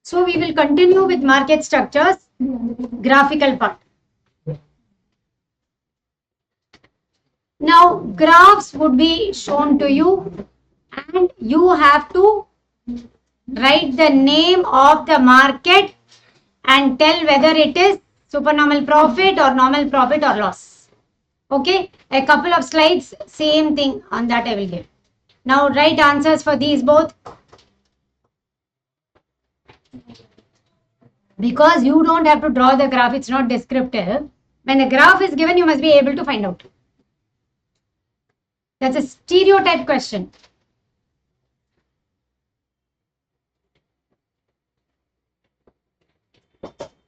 So we will continue with market structures, graphical part. Now graphs would be shown to you and you have to write the name of the market and tell whether it is supernormal profit or normal profit or loss. Okay, a couple of slides, same thing on that I will give. Now write answers for these both. Because you don't have to draw the graph, it's not descriptive. When the graph is given, you must be able to find out. That's a stereotype question.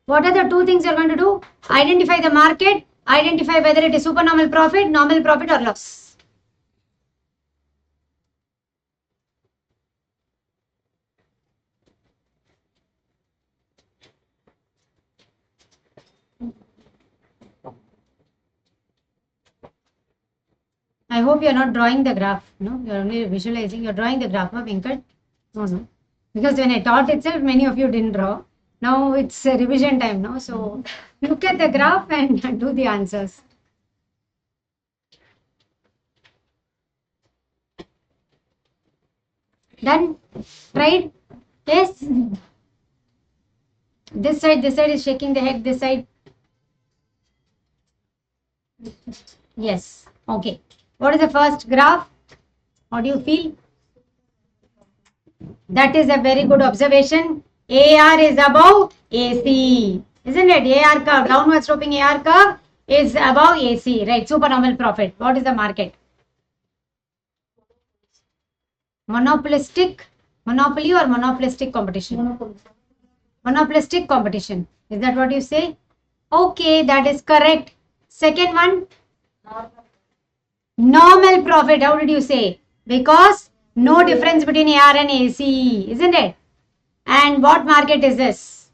What are the two things you're going to do? Identify the market, identify whether it is supernormal profit, normal profit or loss. I hope you're not drawing the graph. No, you're only visualizing. You're drawing the graph, huh, Venkat? No. Because when I taught itself, many of you didn't draw. Now it's revision time, no? So look at the graph and do the answers. Done? Right? Yes? This side is shaking the head, this side. Yes. Okay. What is the first graph? What do you feel? That is a very good observation. AR is above AC. Isn't it? AR curve, downward sloping AR curve is above AC, right? Supernormal profit. What is the market? Monopolistic, monopoly or monopolistic competition? Monopolistic competition. Is that what you say? Okay, that is correct. Second one? Normal profit. How did you say? Because no difference between AR and AC, isn't it? And what market is this?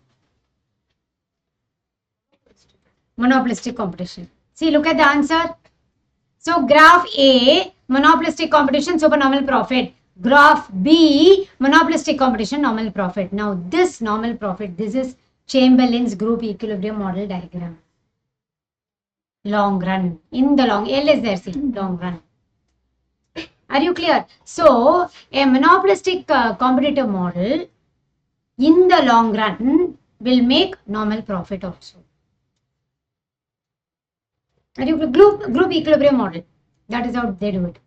Monopolistic competition. See, look at the answer. So graph A, monopolistic competition, supernormal profit. Graph B, monopolistic competition, normal profit. Now this normal profit, this is Chamberlain's group equilibrium model diagram. Long run. In the long, L is there, see, long run. Are you clear? So a monopolistic competitive model in the long run will make normal profit also. Are you group equilibrium model? That is how they do it.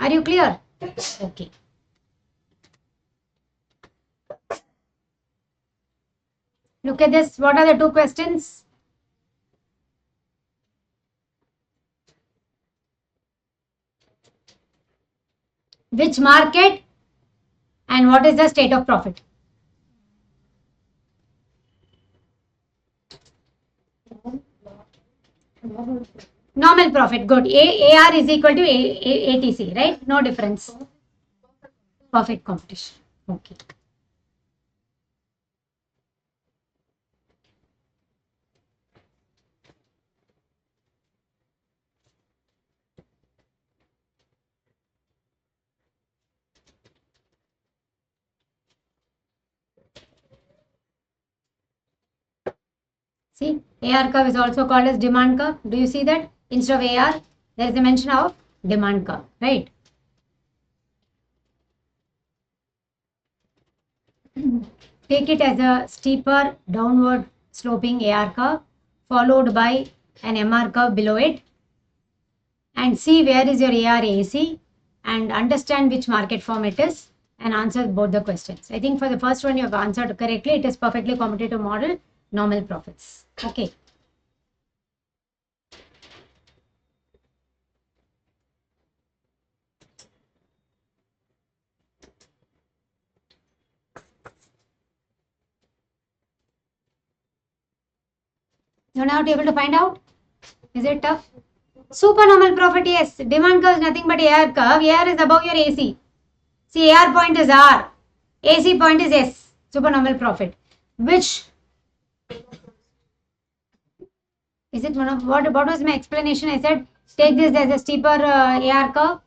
Are you clear? Okay. Look at this. What are the two questions? Which market and what is the state of profit? Normal profit, good. AR is equal to ATC, right? No difference. Perfect competition. Okay. See, AR curve is also called as demand curve. Do you see that? Instead of AR, there is a mention of demand curve, right? Take it as a steeper downward sloping AR curve followed by an MR curve below it and see where is your AR AC and understand which market form it is and answer both the questions. I think for the first one you have answered correctly. It is perfectly competitive model, normal profits. Okay. You're not able to find out? Is it tough? Supernormal profit, yes. Demand curve is nothing but AR curve. AR is above your AC. See, AR point is R. AC point is S. Supernormal profit. Which is it one of what was my explanation? I said take this as a steeper AR curve.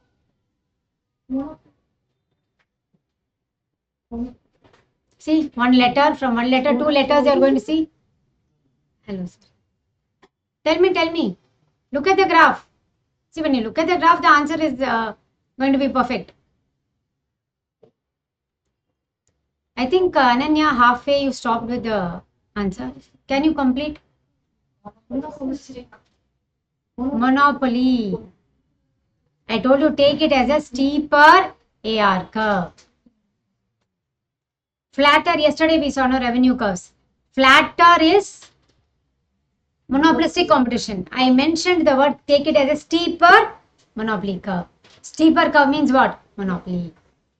See, one letter, from one letter, two letters you are going to see. Hello, sir. Tell me. Look at the graph. See, when you look at the graph, the answer is going to be perfect. I think Ananya, halfway you stopped with the answer. Can you complete? Monopoly. I told you take it as a steeper AR curve. Flatter, yesterday we saw no revenue curves. Flatter is monopolistic competition. I mentioned the word take it as a steeper monopoly curve. Steeper curve means what? Monopoly.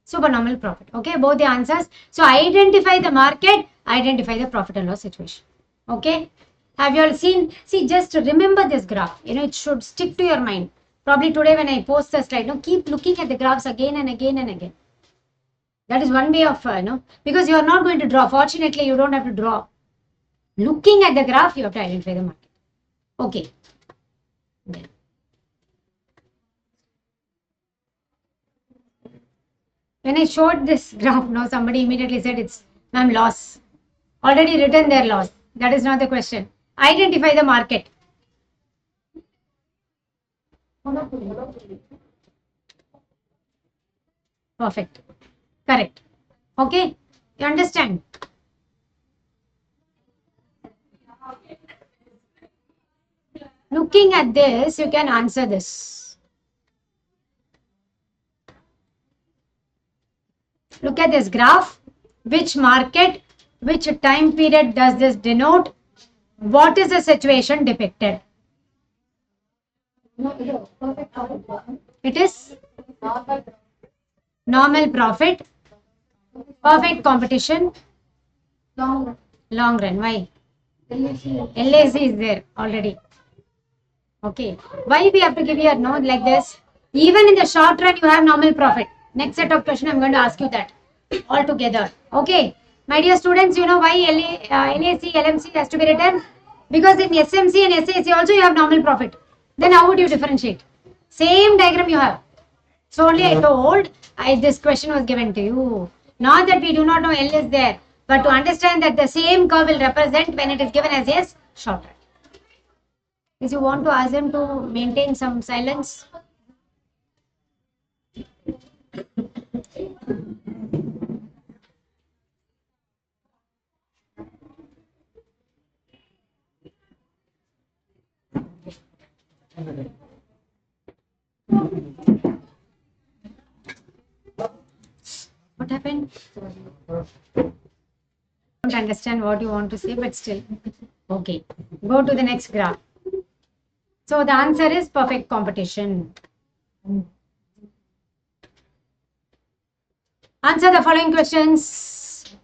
Supernormal profit. Okay, both the answers. So identify the market, identify the profit and loss situation. Okay. Have you all seen? See, just remember this graph. It should stick to your mind. Probably today when I post the slide, keep looking at the graphs again and again and again. That is one way of, because you are not going to draw. Fortunately, you don't have to draw. Looking at the graph, you have to identify the market. Okay. Yeah. When I showed this graph, somebody immediately said it's, ma'am, loss. Already written their loss. That is not the question. Identify the market. Perfect. Correct. Okay. You understand? Looking at this, you can answer this. Look at this graph. Which market, which time period does this denote? What is the situation depicted? It is normal profit, perfect competition, long run. Why? LAC is there already. Okay. Why we have to give you a note like this? Even in the short run, you have normal profit. Next set of question, I'm going to ask you that all together. Okay. My dear students, you know why LAC, LMC has to be written? Because in SMC and SAC also you have normal profit. Then how would you differentiate? Same diagram you have. So only I told this question was given to you. Not that we do not know L is there, but to understand that the same curve will represent when it is given as yes, short run. If you want to ask them to maintain some silence. What happened? Don't understand what you want to say, but still. Okay. Go to the next graph. So the answer is perfect competition. Answer the following questions.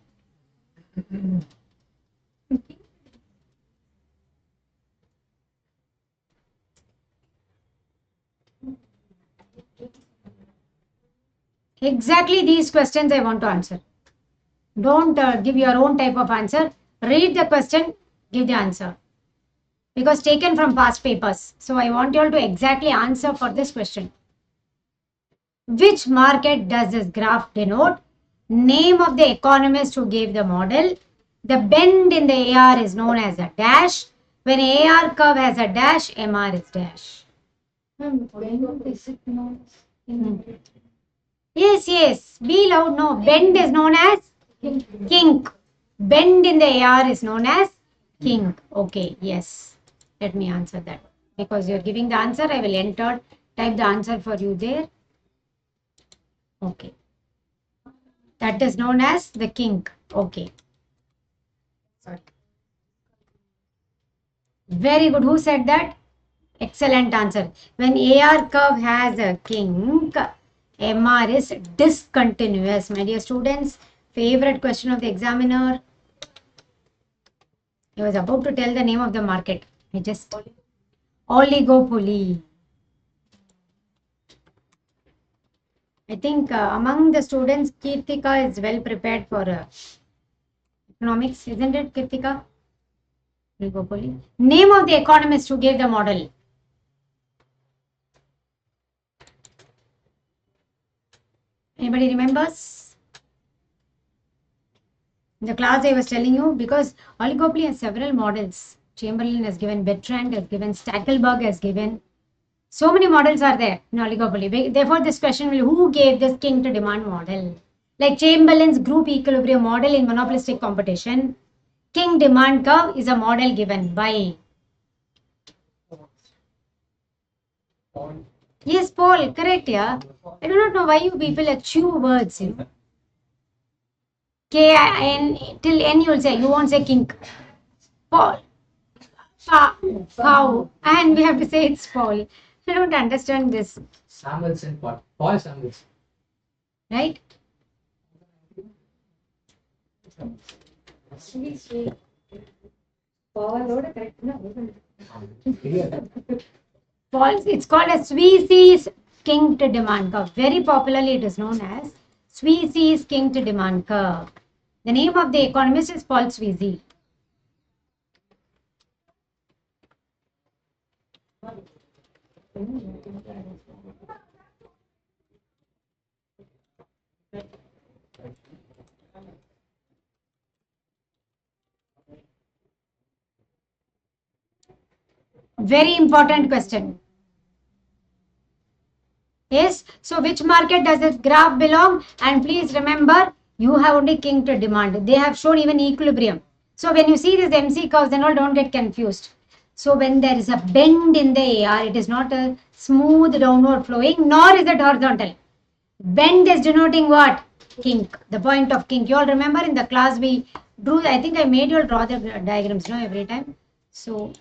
Exactly these questions I want to answer. Don't give your own type of answer. Read the question, give the answer. Because taken from past papers. So I want you all to exactly answer for this question. Which market does this graph denote? Name of the economist who gave the model. The bend in the AR is known as a dash. When AR curve has a dash, MR is dash. Yes. Be loud. No. Bend is known as kink. Bend in the AR is known as kink. Okay. Yes. Let me answer that. Because you're giving the answer, I will type the answer for you there. Okay. That is known as the kink. Okay. Sorry. Very good. Who said that? Excellent answer. When AR curve has a kink, MR is discontinuous. My dear students, favorite question of the examiner. I was about to tell the name of the market. I just oligopoly. I think among the students, Kirtika is well prepared for economics, isn't it, Kirtika? Oligopoly. Name of the economist who gave the model. Anybody remembers? In the class I was telling you, because oligopoly has several models. Chamberlain has given, Bertrand has given, Stackelberg has given. So many models are there in oligopoly. Therefore, this question will, who gave this king to demand model? Like Chamberlain's group equilibrium model in monopolistic competition, king demand curve is a model given by. Yes, Paul, correct, yeah. I do not know why you people chew words, you know. K-I-N, till N you will say, you won't say king. Paul. How? And we have to say it's Paul. I don't understand this. Samuelson, Paul Samuelson. Right? Paul, it's called a Sweezy's king to demand curve. Very popularly, it is known as Sweezy's king to demand curve. The name of the economist is Paul Sweezy. Very important question. Yes, so which market does this graph belong? And please remember, you have only king to demand. They have shown even equilibrium. So when you see this MC curves, then all don't get confused. So when there is a bend in the AR, it is not a smooth downward flowing, nor is it horizontal. Bend is denoting what? Kink, the point of kink. You all remember in the class we drew, I think I made you all draw the diagrams, no, every time. So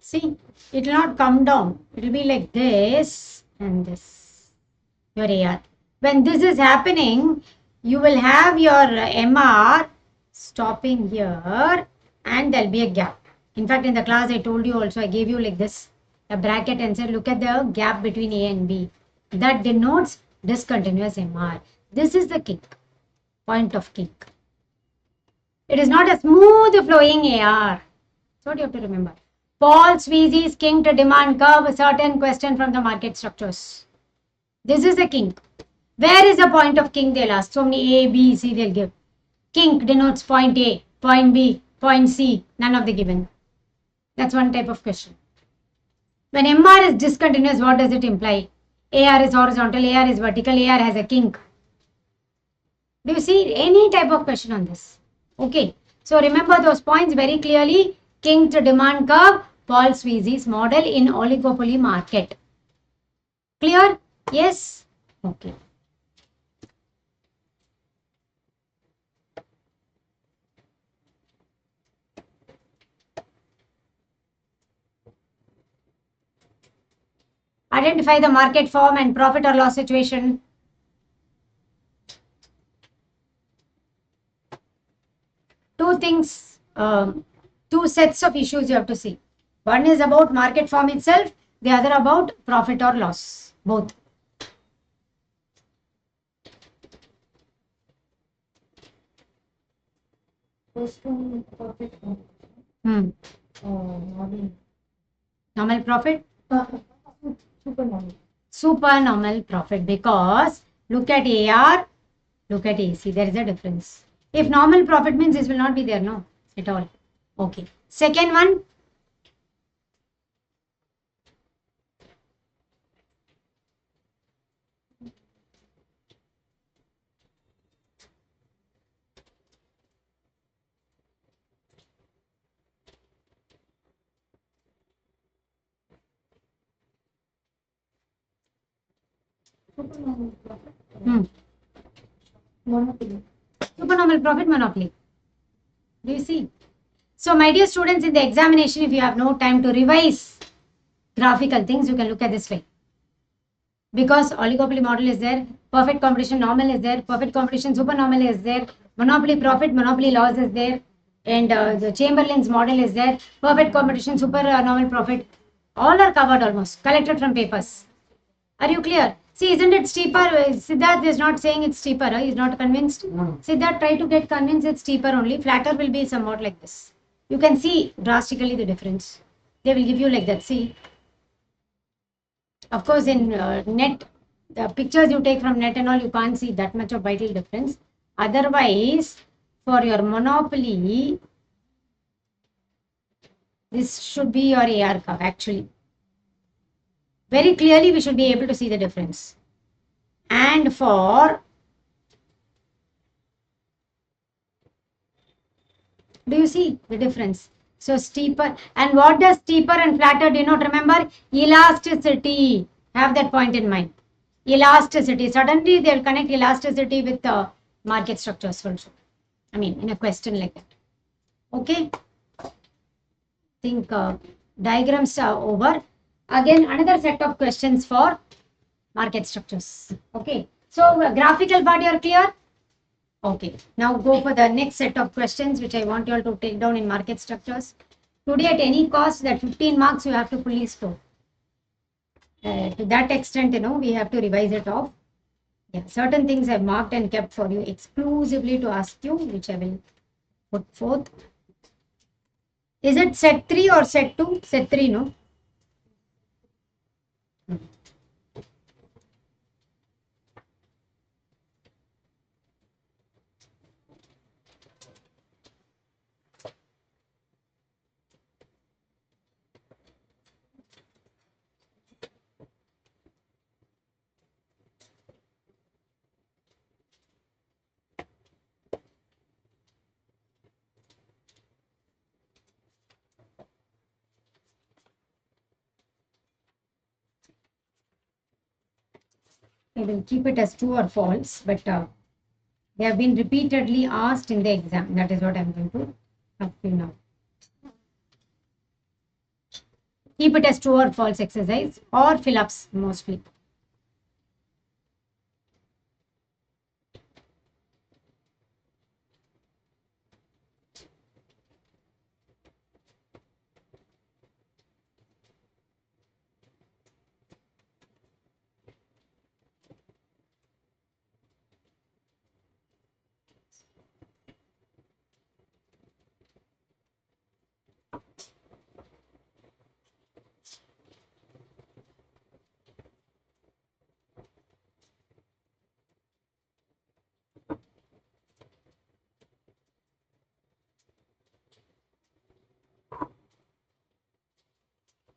see, it will not come down. It will be like this and this. Your AR. When this is happening, you will have your MR stopping here and there will be a gap. In fact, in the class I told you also, I gave you like this, a bracket and said, look at the gap between A and B. That denotes discontinuous MR. This is the kink, point of kink. It is not a smooth flowing AR. That's what you have to remember. Paul Sweezy's king to demand curve, a certain question from the market structures. This is the kink. Where is the point of kink? They'll ask. So many A, B, C they'll give. Kink denotes point A, point B, point C. None of the given. That's one type of question. When MR is discontinuous, what does it imply? AR is horizontal, AR is vertical, AR has a kink. Do you see any type of question on this? Okay. So remember those points very clearly. King to demand curve, Paul Sweezy's model in oligopoly market. Clear? Yes? Okay. Identify the market form and profit or loss situation. Two things, two sets of issues you have to see. One is about market form itself, the other about profit or loss, both. Normal profit? Supernormal profit, because look at AR, look at AC, there is a difference. If normal profit means this will not be there, no, at all. Okay. Second one. Monopoly. Supernormal profit, monopoly. Do you see? So, my dear students, in the examination, if you have no time to revise graphical things, you can look at this way. Because oligopoly model is there, perfect competition normal is there, perfect competition supernormal is there, monopoly profit, monopoly loss is there, and the Chamberlain's model is there, perfect competition super normal profit. All are covered almost, collected from papers. Are you clear? See, isn't it steeper? Siddharth is not saying it's steeper. He's not convinced. No. Siddharth, try to get convinced it's steeper only. Flatter will be somewhat like this. You can see drastically the difference. They will give you like that. See, of course, in net, the pictures you take from net and all, you can't see that much of vital difference. Otherwise, for your monopoly, this should be your AR curve actually. Very clearly, we should be able to see the difference. And for, do you see the difference? So steeper, and what does steeper and flatter denote? Remember, elasticity. Have that point in mind. Elasticity. Suddenly, they'll connect elasticity with the market structures also. I mean, in a question like that. Okay. Think diagrams are over. Again, another set of questions for market structures. Okay. So, graphical part, you are clear? Okay, now go for the next set of questions which I want you all to take down in market structures. Today at any cost that 15 marks you have to fully store. To that extent, we have to revise it off. Yeah, certain things I've marked and kept for you exclusively to ask you, which I will put forth. Is it set 3 or set 2? Set 3, no? I will keep it as true or false, but they have been repeatedly asked in the exam. That is what I'm going to up to now. Keep it as true or false exercise or fill-ups mostly.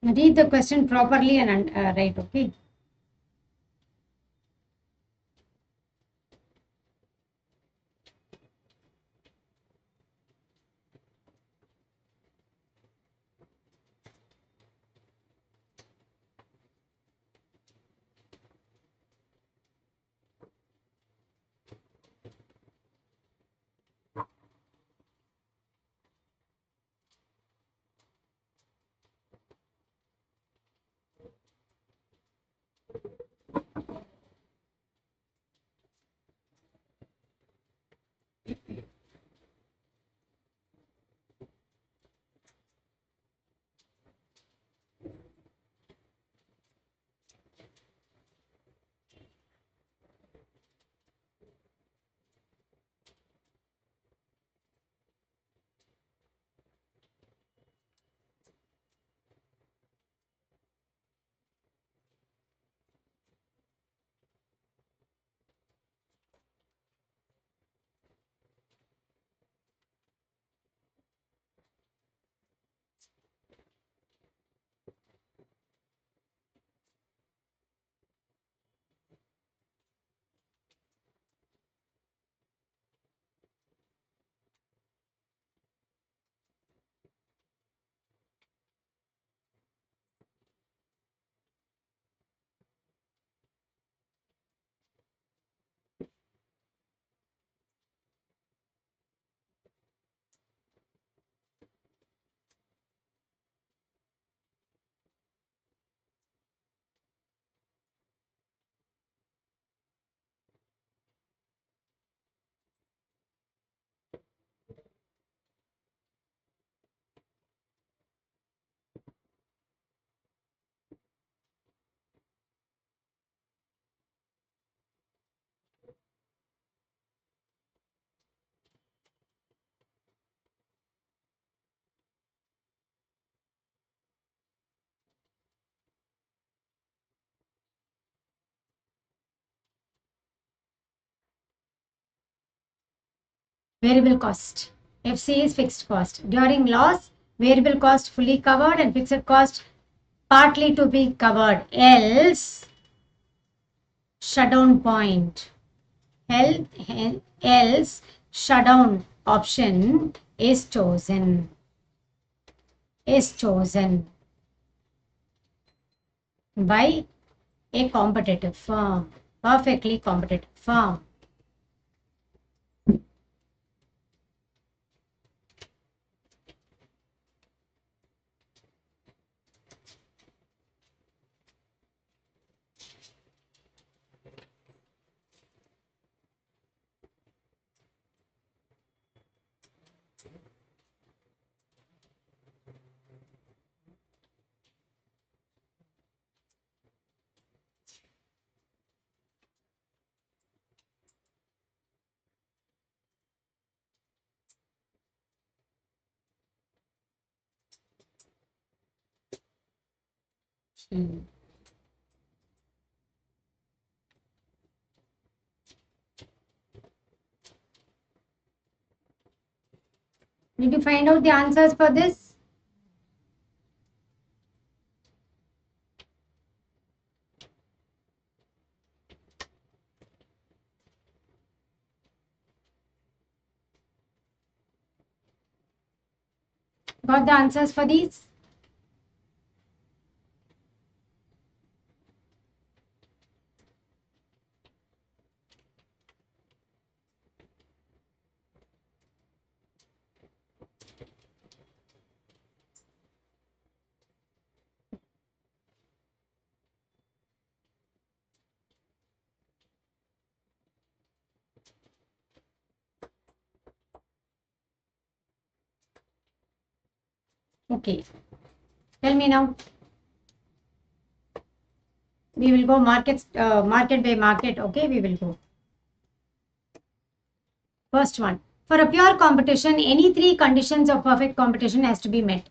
Read the question properly and write, okay? Variable cost. FC is fixed cost. During loss, variable cost fully covered and fixed cost partly to be covered. Else, shutdown point. Else, shutdown option is chosen. By a competitive firm, perfectly competitive firm. Did you find out the answers for this? Got the answers for these? Okay. Tell me now. We will go market by market. Okay, we will go. First one. For a pure competition, any three conditions of perfect competition has to be met.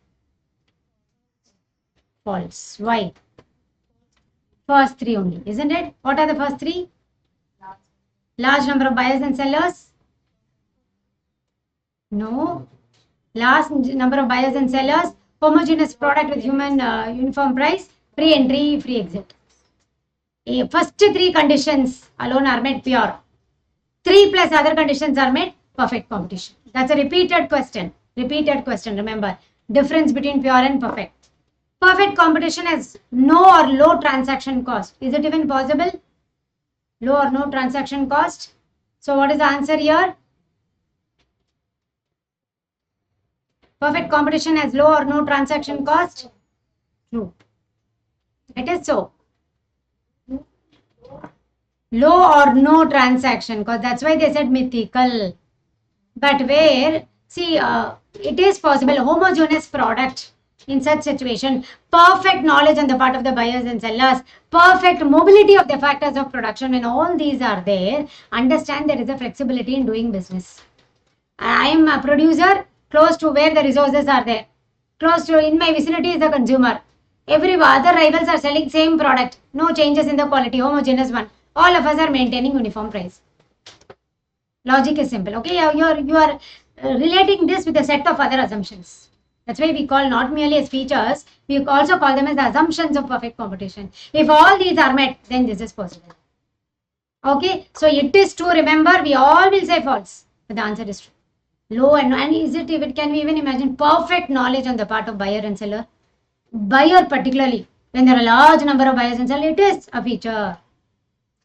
False. Why? First three only, isn't it? What are the first three? Large number of buyers and sellers? No. Large number of buyers and sellers. Homogeneous product with uniform price. Free entry, free exit. First three conditions alone are met pure. 3 plus other conditions are met perfect competition. That's a repeated question. Remember, difference between pure and perfect. Perfect competition has no or low transaction cost. Is it even possible? Low or no transaction cost? So what is the answer here? Perfect competition has low or no transaction cost? True. It is so. Low or no transaction cost. That's why they said mythical. But where, see, it is possible, homogeneous product in such situation, perfect knowledge on the part of the buyers and sellers, perfect mobility of the factors of production, when all these are there, understand there is a flexibility in doing business. I am a producer close to where the resources are there. Close to, in my vicinity is the consumer. Every other rivals are selling same product. No changes in the quality, homogeneous one. All of us are maintaining uniform price. Logic is simple. Okay, you are relating this with a set of other assumptions. That's why we call not merely as features, we also call them as the assumptions of perfect competition. If all these are met, then this is possible. Okay, so it is true. Remember, we all will say false, but the answer is true. Low and is it even, can we even imagine perfect knowledge on the part of buyer and seller? Buyer particularly, when there are a large number of buyers and sellers, it is a feature.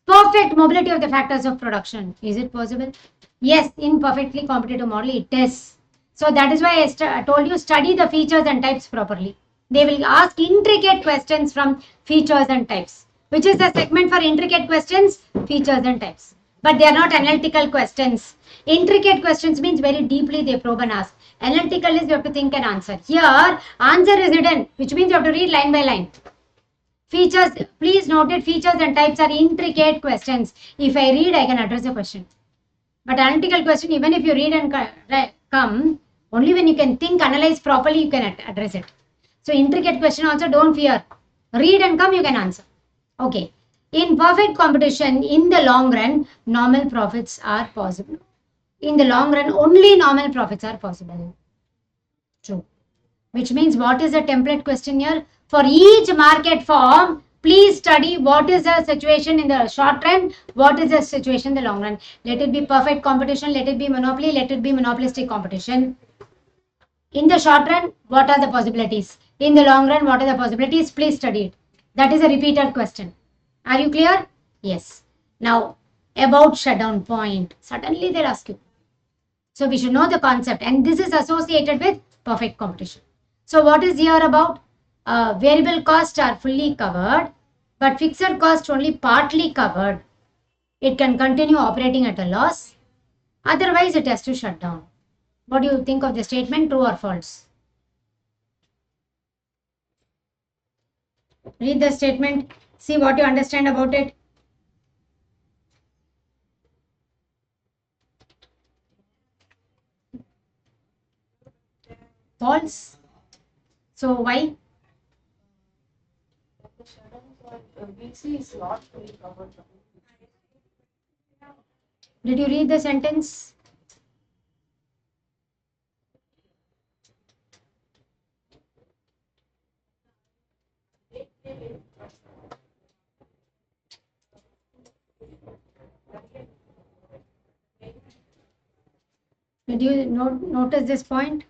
Perfect mobility of the factors of production. Is it possible? Yes, in perfectly competitive model, it is. So that is why I told you, study the features and types properly. They will ask intricate questions from features and types. Which is the segment for intricate questions? Features and types. But they are not analytical questions. Intricate questions means very deeply they probe and ask. Analytical is you have to think and answer. Here, answer is hidden, which means you have to read line by line. Features, please note it, features and types are intricate questions. If I read, I can address the question. But analytical question, even if you read and come, only when you can think, analyze properly, you can address it. So intricate question also, don't fear. Read and come, you can answer. Okay. In perfect competition, in the long run, normal profits are possible. In the long run, only normal profits are possible. True. Which means what is the template question here? For each market form, please study what is the situation in the short run, what is the situation in the long run. Let it be perfect competition, let it be monopoly, let it be monopolistic competition. In the short run, what are the possibilities? In the long run, what are the possibilities? Please study it. That is a repeated question. Are you clear? Yes. Now, about shutdown point. Suddenly they'll ask you. So we should know the concept, and this is associated with perfect competition. So what is here about? Variable costs are fully covered, but fixed cost only partly covered. It can continue operating at a loss. Otherwise, it has to shut down. What do you think of the statement? True or false? Read the statement. See what you understand about it. False. So why? VC is not fully covered. Did you read the sentence? Did you notice this point?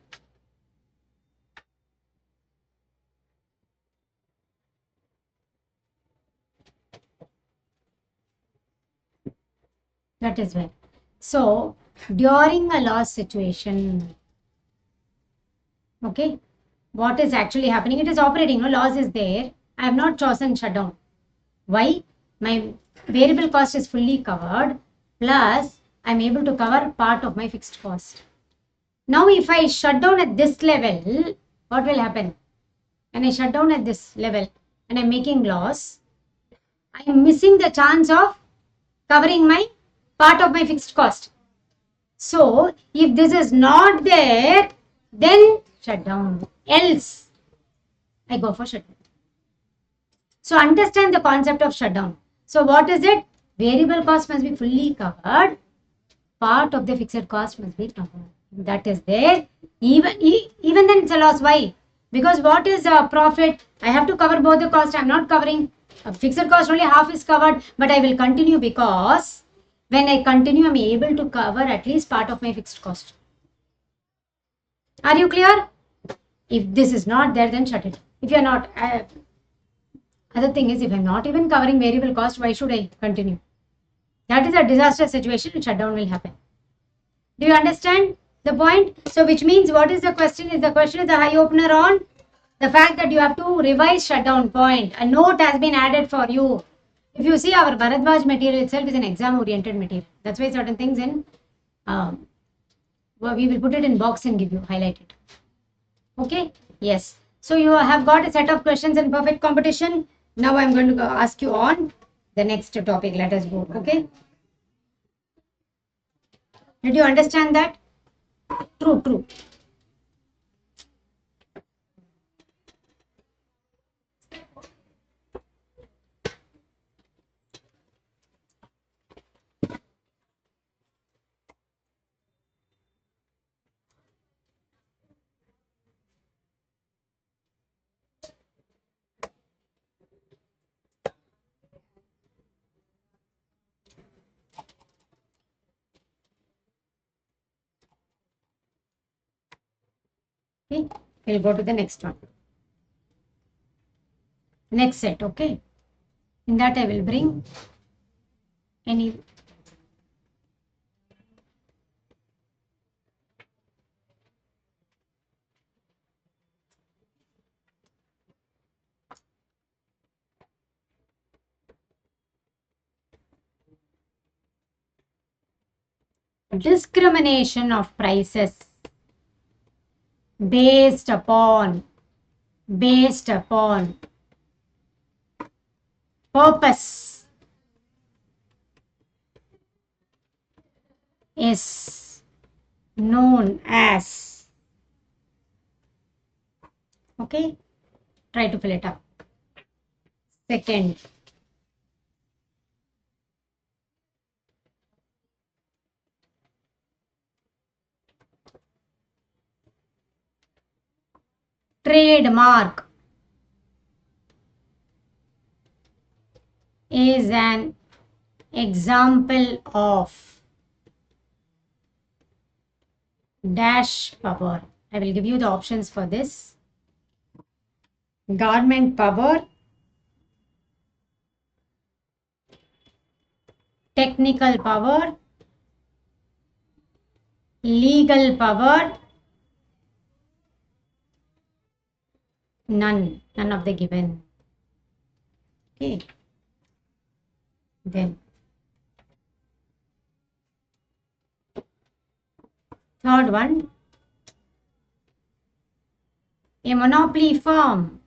That is why. So, during a loss situation, okay, what is actually happening? It is operating, no loss is there. I have not chosen shutdown. Why? My variable cost is fully covered, plus I'm able to cover part of my fixed cost. Now, if I shut down at this level, what will happen? When I shut down at this level and I'm making loss, I'm missing the chance of covering my part of my fixed cost. So, if this is not there, then shut down. Else, I go for shutdown. So, understand the concept of shutdown. So, what is it? Variable cost must be fully covered. Part of the fixed cost must be covered. That is there. Even then, it's a loss. Why? Because what is a profit? I have to cover both the cost. I'm not covering fixed cost. Only half is covered, but I will continue because when I continue, I'm able to cover at least part of my fixed cost. Are you clear? If this is not there, then shut it. If you're not, other thing is, if I'm not even covering variable cost, why should I continue? That is a disaster situation, shutdown will happen. Do you understand the point? So, which means what is the question? Is the question is the high opener on the fact that you have to revise shutdown point. A note has been added for you. If you see, our Bharadwaj material itself is an exam oriented material. That's why certain things in we will put it in box and give you highlight it. Okay? Yes. So you have got a set of questions in perfect competition. Now I'm going to ask you on the next topic. Let us go. Okay? Did you understand that? True, true. Okay, we'll go to the next one. Next set, okay. In that I will bring any discrimination of prices based upon purpose is known as, okay, try to fill it up. Second, trademark is an example of dash power. I will give you the options for this. Government power, technical power, legal power, none of the given. Okay. Then third one, a monopoly firm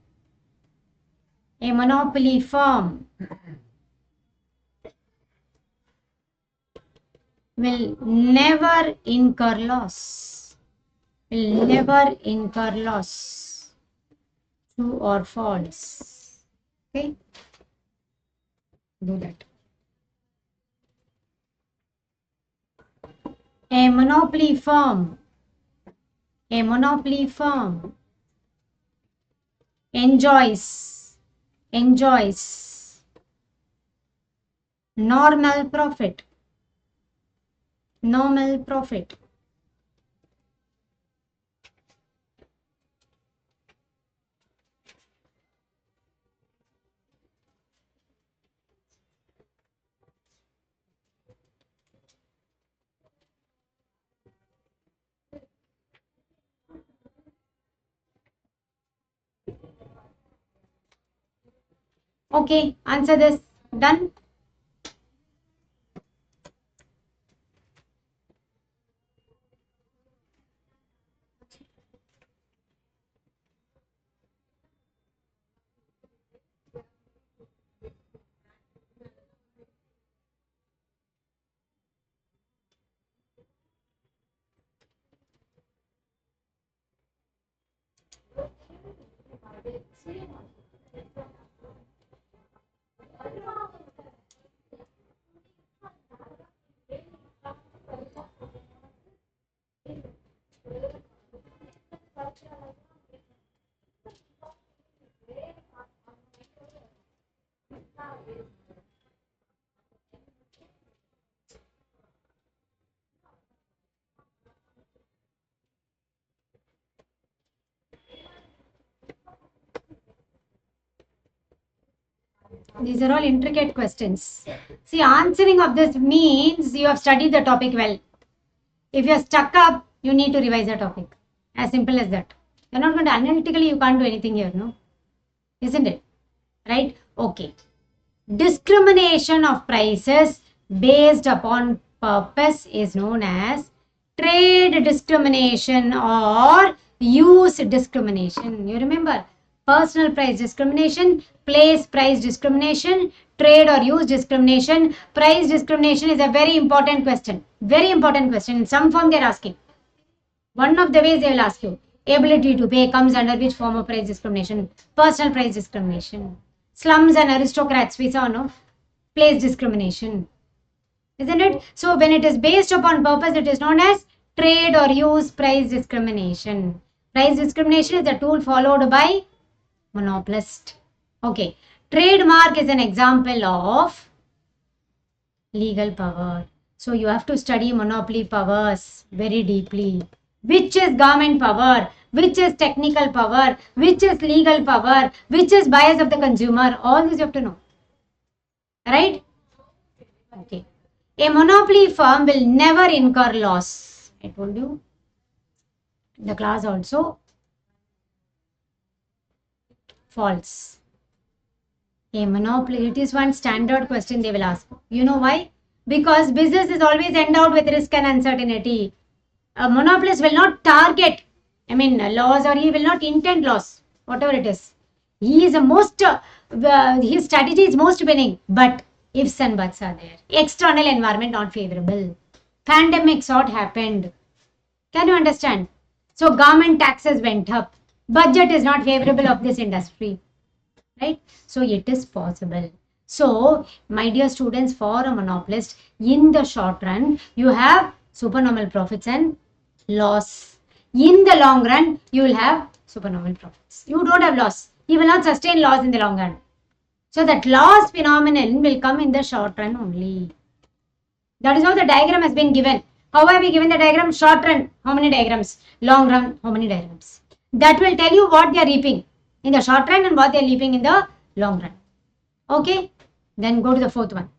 will never incur loss. True or false? Okay, do that. A monopoly firm enjoys normal profit. Okay, answer this. Done. These are all intricate questions. See, answering of this means you have studied the topic well. If you are stuck up, you need to revise the topic. As simple as that. You're not going to analytically, you can't do anything here, no? Isn't it? Right? Okay. Discrimination of prices based upon purpose is known as trade discrimination or use discrimination. You remember? Personal price discrimination, place price discrimination, trade or use discrimination. Price discrimination is a very important question. Very important question. In some form they are asking. One of the ways they will ask you. Ability to pay comes under which form of price discrimination? Personal price discrimination. Slums and aristocrats, we saw, no? Place discrimination. Isn't it? So when it is based upon purpose, it is known as trade or use price discrimination. Price discrimination is a tool followed by monopolist. Okay. Trademark is an example of legal power. So you have to study monopoly powers very deeply. Which is government power? Which is technical power? Which is legal power? Which is bias of the consumer? All this you have to know. Right? Okay. A monopoly firm will never incur loss. I told you in the class also. False. A monopoly, it is one standard question they will ask. You know why? Because business is always endowed with risk and uncertainty. A monopolist will not target, loss, or he will not intend loss, whatever it is. He is his strategy is most winning, but ifs and buts are there. External environment not favorable. Pandemic sort happened. Can you understand? So government taxes went up. Budget is not favorable of this industry. Right? So it is possible. So, my dear students, for a monopolist, in the short run, you have supernormal profits and loss. In the long run, you will have supernormal profits. You don't have loss. You will not sustain loss in the long run. So that loss phenomenon will come in the short run only. That is how the diagram has been given. How have we given the diagram? Short run, how many diagrams? Long run, how many diagrams? That will tell you what they are reaping in the short run and what they are reaping in the long run. Okay? Then go to the fourth one.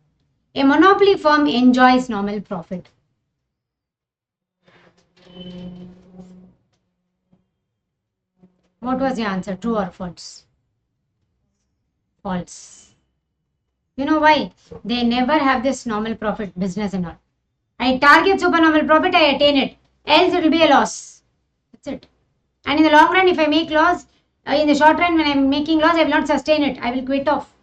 A monopoly firm enjoys normal profit. What was the answer? True or false? False. You know why? They never have this normal profit business and all. I target supernormal profit, I attain it. Else it will be a loss. That's it. And in the long run, if I make loss, in the short run, when I'm making loss, I will not sustain it. I will quit off.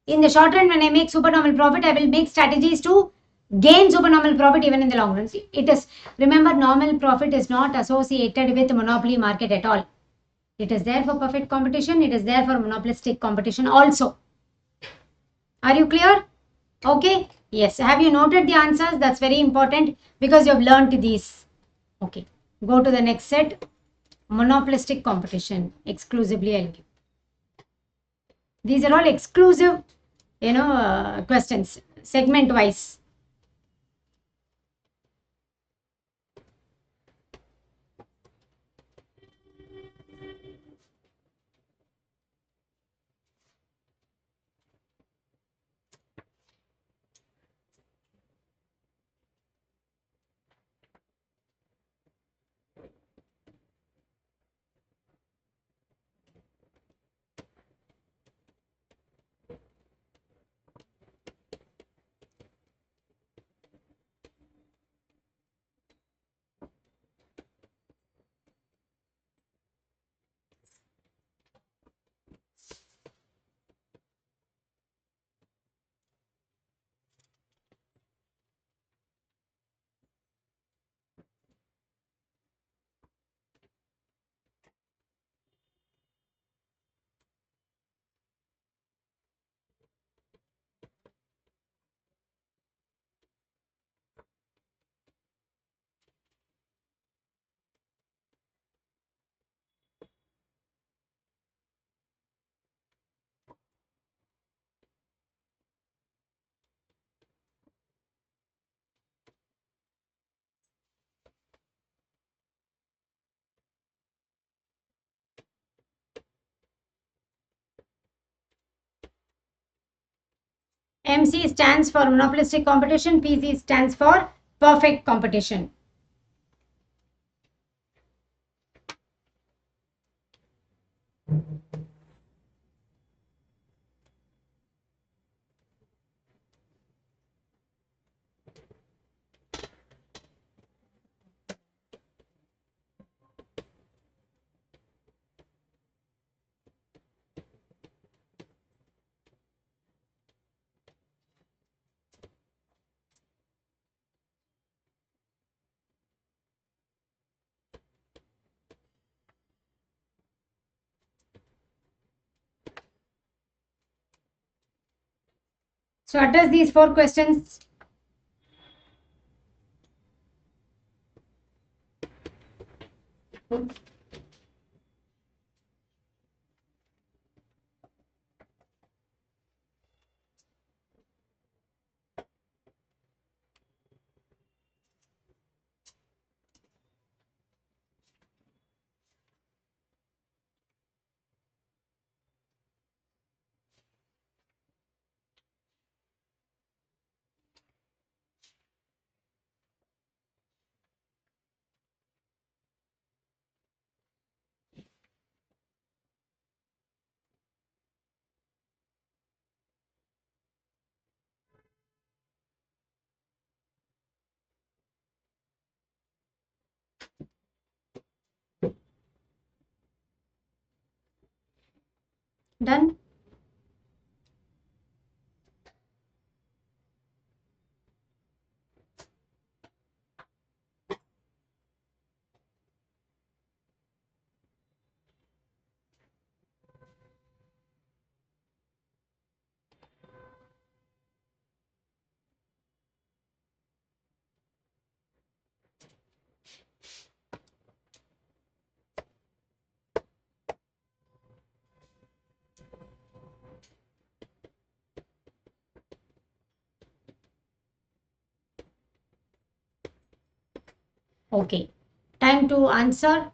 In the short run, when I make supernormal profit, I will make strategies to gain supernormal profit even in the long run. See, it is, remember, normal profit is not associated with monopoly market at all. It is there for perfect competition. It is there for monopolistic competition also. Are you clear? Okay. Yes. Have you noted the answers? That's very important because you have learned these. Okay. Go to the next set. Monopolistic competition. Exclusively I'll give. These are all exclusive, questions, segment wise. MC stands for monopolistic competition. PC stands for perfect competition. So address these 4 questions. Done. Okay. Time to answer.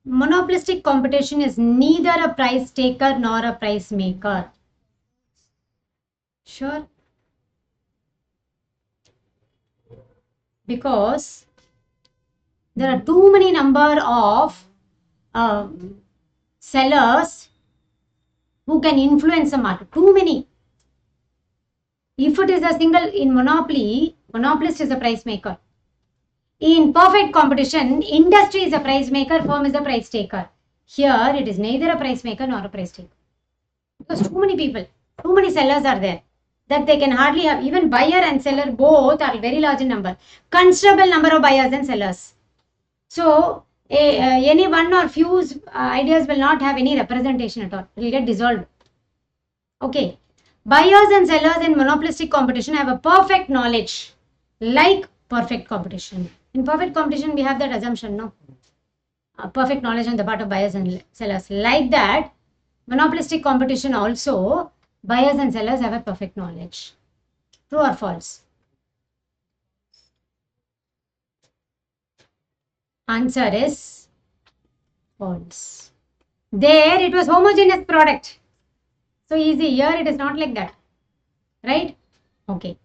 Monopolistic competition is neither a price taker nor a price maker. Sure. Because there are too many number of sellers who can influence the market. Too many. If it is a single in monopoly, monopolist is a price maker. In perfect competition, industry is a price maker, firm is a price taker. Here, it is neither a price maker nor a price taker. Because too many people, too many sellers are there that they can hardly have. Even buyer and seller both are very large in number. Considerable number of buyers and sellers. So, any one or few ideas will not have any representation at all. It will get dissolved. Okay. Buyers and sellers in monopolistic competition have a perfect knowledge, like perfect competition. In perfect competition, we have that assumption, no? Perfect knowledge on the part of buyers and sellers. Like that, monopolistic competition also, buyers and sellers have a perfect knowledge. True or false? Answer is false. There, it was homogeneous product. So easy. Here, it is not like that. Right? Okay.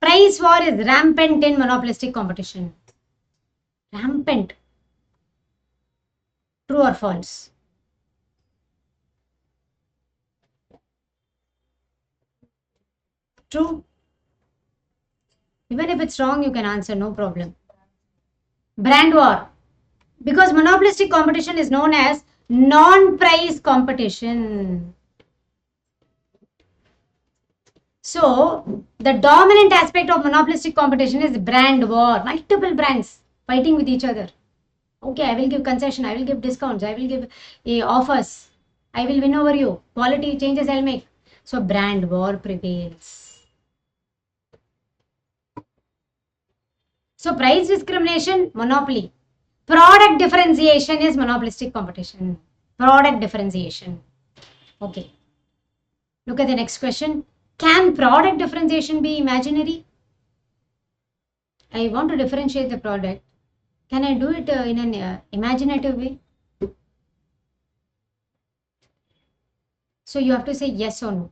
Price war is rampant in monopolistic competition. Rampant. True or false? True. Even if it's wrong, you can answer, no problem. Brand war. Because monopolistic competition is known as non-price competition. So, the dominant aspect of monopolistic competition is brand war. Multiple brands fighting with each other. Okay, I will give concession, I will give discounts, I will give offers, I will win over you. Quality changes I'll make. So, brand war prevails. So, price discrimination, monopoly. Product differentiation is monopolistic competition. Product differentiation. Okay. Look at the next question. Can product differentiation be imaginary? I want to differentiate the product. Can I do it in an imaginative way? So you have to say yes or no.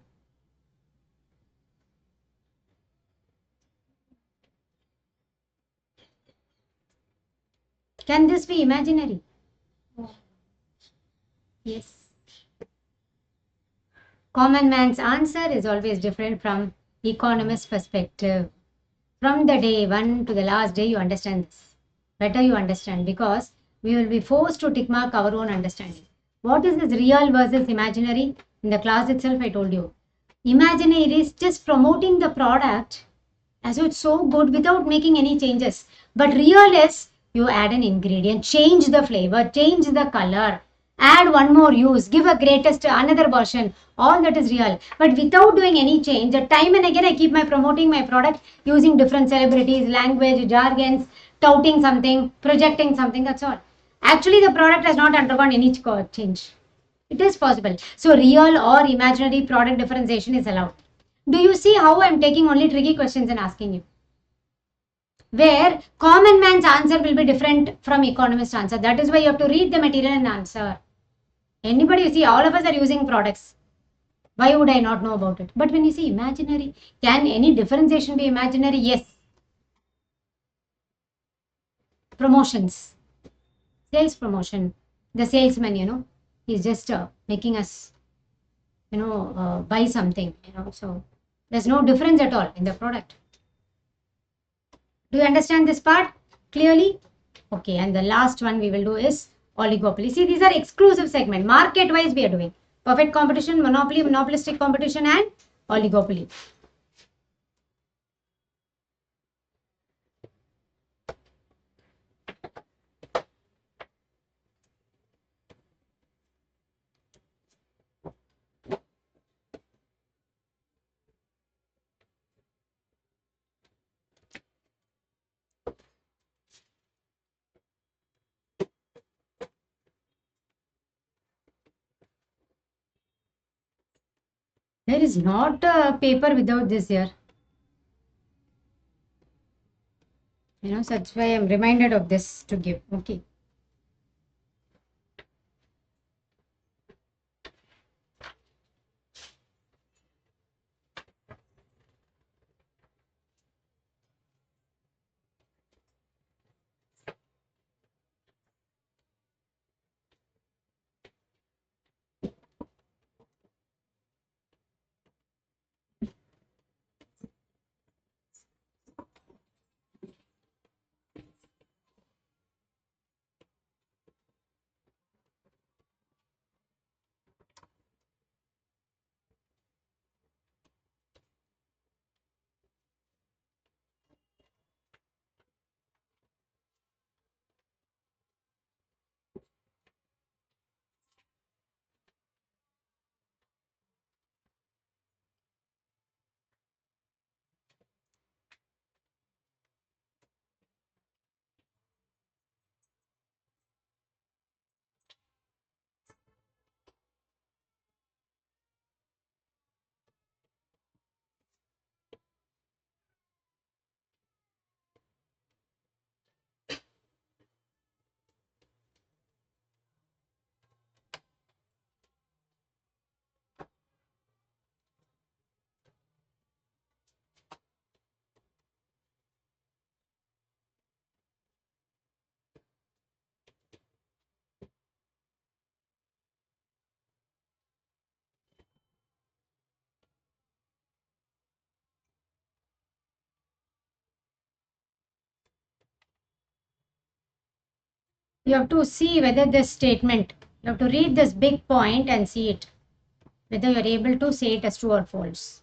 Can this be imaginary? Yes. Common man's answer is always different from economist's perspective. From the day one to the last day, you understand this. Better you understand, because we will be forced to tick mark our own understanding. What is this real versus imaginary? In the class itself, I told you. Imaginary is just promoting the product as it's so good without making any changes. But real is you add an ingredient, change the flavor, change the color, add one more use, give a greatest another version. All that is real. But without doing any change, time and again I keep promoting my product using different celebrities, language, jargons, touting something, projecting something. That's all. Actually, the product has not undergone any change. It is possible. So, real or imaginary product differentiation is allowed. Do you see how I am taking only tricky questions and asking you? Where common man's answer will be different from economist's answer. That is why you have to read the material and answer. Anybody, you see, all of us are using products. Why would I not know about it? But when you see imaginary, can any differentiation be imaginary? Yes. Promotions, sales promotion. The salesman, he's just making us, buy something, so there's no difference at all in the product. Do you understand this part clearly? Okay, and the last one we will do is oligopoly. See, these are exclusive segment. Market wise we are doing perfect competition, monopoly, monopolistic competition, and oligopoly. There is not a paper without this here. So that's why I'm reminded of this to give. Okay. You have to see whether this statement, you have to read this big point and see it, whether you're able to say it as true or false.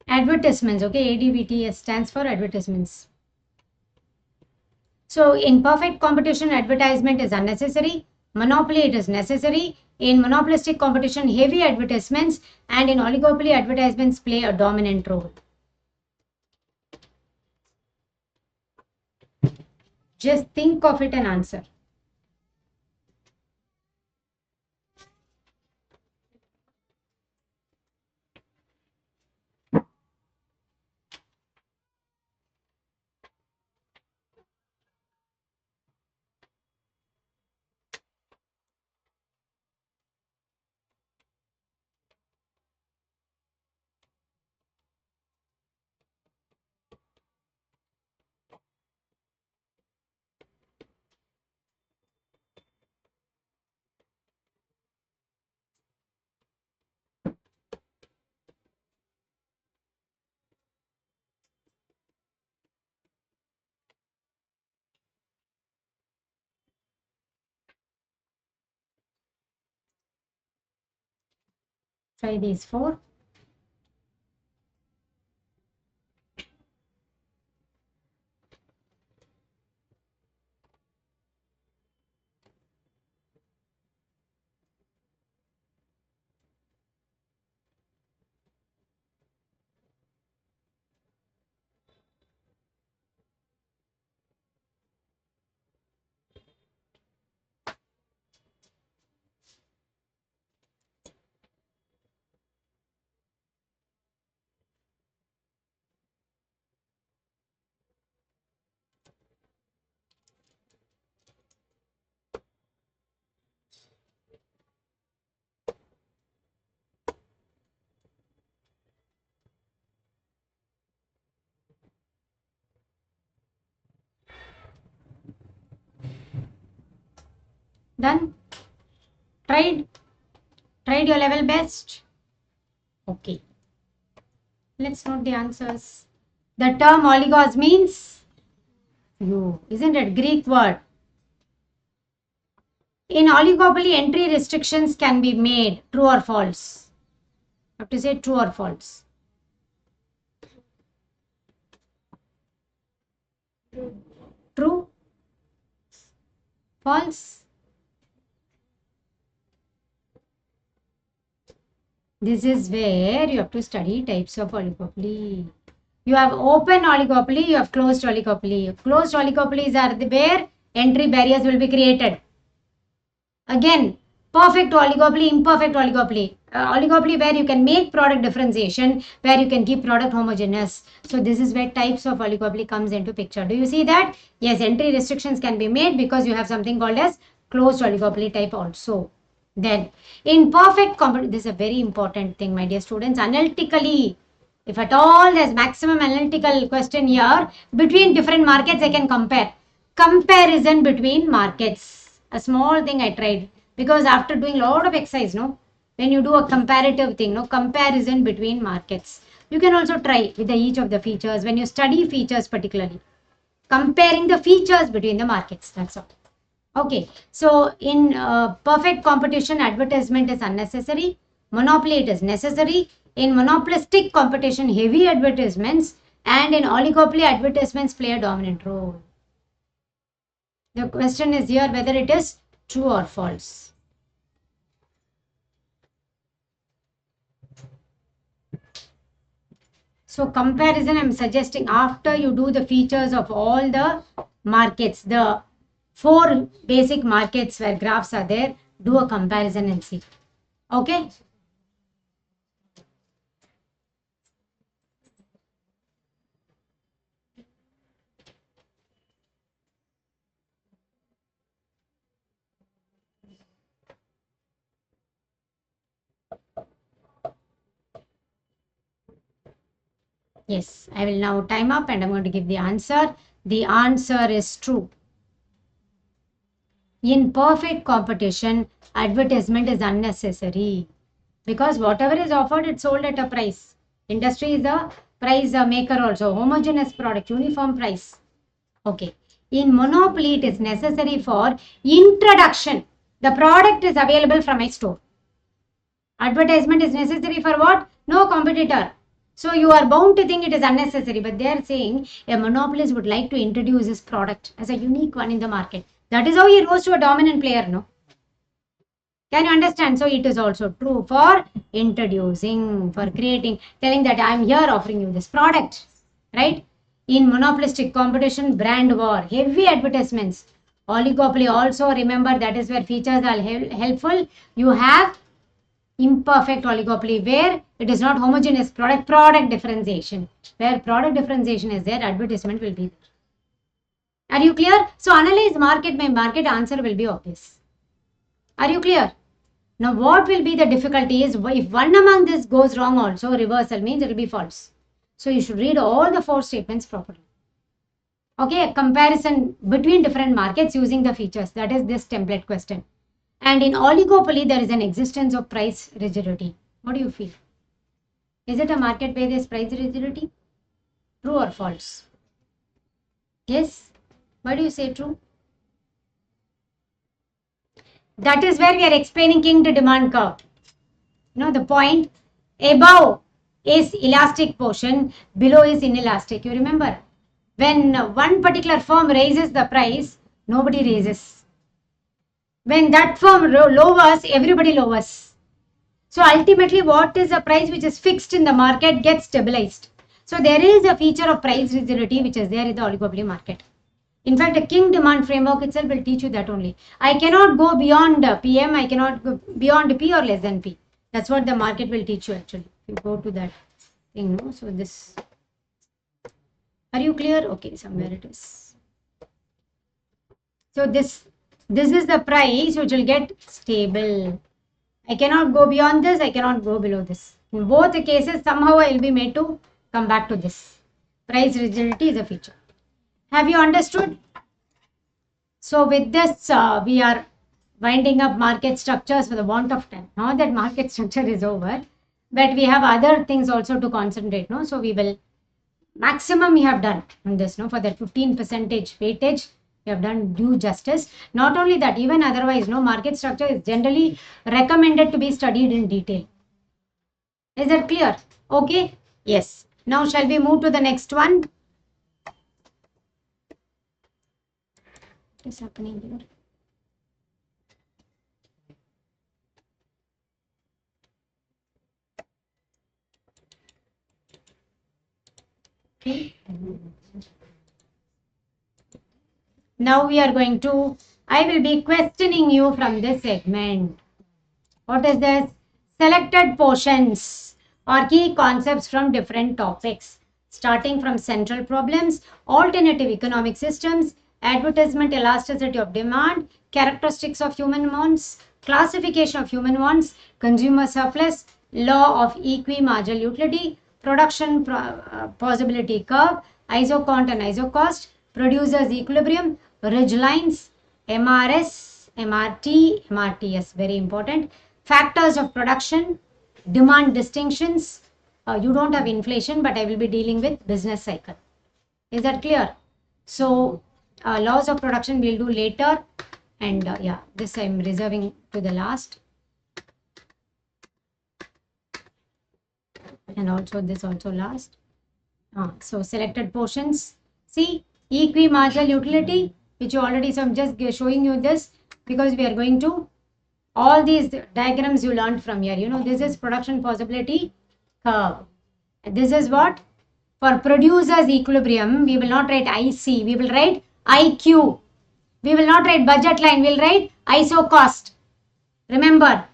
Advertisements, okay, ADVTS stands for advertisements. So in perfect competition, advertisement is unnecessary. Monopoly, it is necessary. In monopolistic competition, heavy advertisements, and in oligopoly, advertisements play a dominant role. Just think of it and answer. Try these four. Done? Tried your level best? Okay. Let's note the answers. The term oligos means few, isn't it? Greek word. In oligopoly, entry restrictions can be made. True or false? You have to say true or false. True? False? This is where you have to study types of oligopoly. You have open oligopoly, you have closed oligopoly. Closed oligopolies are where entry barriers will be created. Again, Perfect oligopoly, imperfect oligopoly. Oligopoly where you can make product differentiation, where you can keep product homogeneous. So this is where types of oligopoly comes into picture. Do you see that? Yes, entry restrictions can be made because you have something called as closed oligopoly type also. Then in perfect competition, this is a very important thing, my dear students. Analytically, if at all there's maximum analytical question here, between different markets I can compare. Comparison between markets. A small thing I tried because after doing a lot of exercise, no, when you do a comparative thing, no, comparison between markets. You can also try with each of the features when you study features particularly. Comparing the features between the markets. That's all. Okay, so in perfect competition, advertisement is unnecessary. Monopoly, it is necessary. In monopolistic competition, heavy advertisements, and in oligopoly, advertisements play a dominant role. The question is here whether it is true or false. So comparison, I'm suggesting after you do the features of all the markets, the 4 basic markets where graphs are there, do a comparison and see. Okay. Yes, I will now time up and I'm going to give the answer. The answer is true. In perfect competition, advertisement is unnecessary because whatever is offered, it's sold at a price. Industry is a price maker also, homogeneous product, uniform price. Okay. In monopoly, it is necessary for introduction. The product is available from my store. Advertisement is necessary for what? No competitor. So you are bound to think it is unnecessary, but they are saying a monopolist would like to introduce his product as a unique one in the market. That is how he rose to a dominant player, no? Can you understand? So it is also true for introducing, for creating, telling that I am here offering you this product, right? In monopolistic competition, brand war, heavy advertisements, oligopoly also, remember that is where features are helpful. You have imperfect oligopoly where it is not homogeneous product differentiation. Where product differentiation is there, advertisement will be there. Are you clear? So analyze market by market, answer will be obvious. Are you clear? Now what will be the difficulty is if one among this goes wrong also, reversal means it will be false. So you should read all the 4 statements properly. Okay, a comparison between different markets using the features, that is this template question. And in oligopoly, there is an existence of price rigidity. What do you feel? Is it a market where there is price rigidity? True or false? Yes? Why do you say true? That is where we are explaining king to demand curve. You know the point? Above is elastic portion, below is inelastic. You remember? When one particular firm raises the price, nobody raises. When that firm lowers, everybody lowers. So ultimately, what is a price which is fixed in the market gets stabilized. So there is a feature of price rigidity which is there in the oligopoly market. In fact, a king demand framework itself will teach you that only. I cannot go beyond PM, I cannot go beyond P or less than P. That's what the market will teach you actually. You go to that thing, no? So this, are you clear? Okay, somewhere it is. So this is the price which will get stable. I cannot go beyond this, I cannot go below this. In both the cases, somehow I will be made to come back to this. Price rigidity is a feature. Have you understood? So with this, we are winding up market structures for the want of time. Now that market structure is over, but we have other things also to concentrate. No, so we will maximum we have done on this. No, for that 15% weightage, we have done due justice. Not only that, even otherwise, no, market structure is generally recommended to be studied in detail. Is that clear? Okay. Yes. Now shall we move to the next one? What is happening here? Okay. Now we are going to, I will be questioning you from this segment. What is this? Selected portions or key concepts from different topics, starting from central problems, alternative economic systems, advertisement elasticity of demand, characteristics of human wants, classification of human wants, consumer surplus, law of equi-marginal utility, production possibility curve, isocont and isocost, producers equilibrium, ridge lines, MRS, MRT, MRTS, very important. Factors of production, demand distinctions. You don't have inflation, but I will be dealing with business cycle. Is that clear? So, laws of production we'll do later. And yeah, this I'm reserving to the last. And also this also last. So selected portions. See, equi-marginal utility, which you already, so I'm just showing you this because we are going to, all these diagrams you learned from here. You know, this is production possibility curve. This is what? For producers equilibrium, we will not write IC, we will write IQ. We will not write budget line, we will write ISO cost. Remember,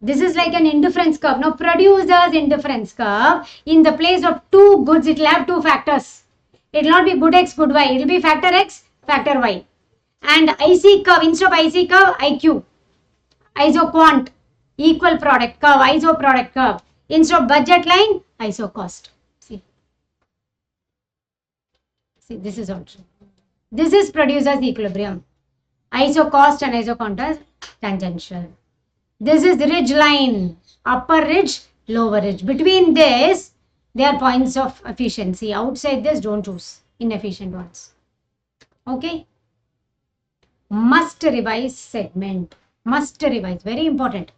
this is like an indifference curve. Now, producer's indifference curve, in the place of two goods, it will have two factors. It will not be good X, good Y. It will be factor X, factor Y. And IC curve, instead of IC curve, IQ. ISO quant, equal product curve, ISO product curve. Instead of budget line, ISO cost. See, this is also. This is producer's equilibrium. ISO cost and ISO quant are tangential. This is ridge line, upper ridge, lower ridge. Between this, they are points of efficiency. Outside this, don't choose inefficient ones. Okay. Must revise segment. Must revise. Very important.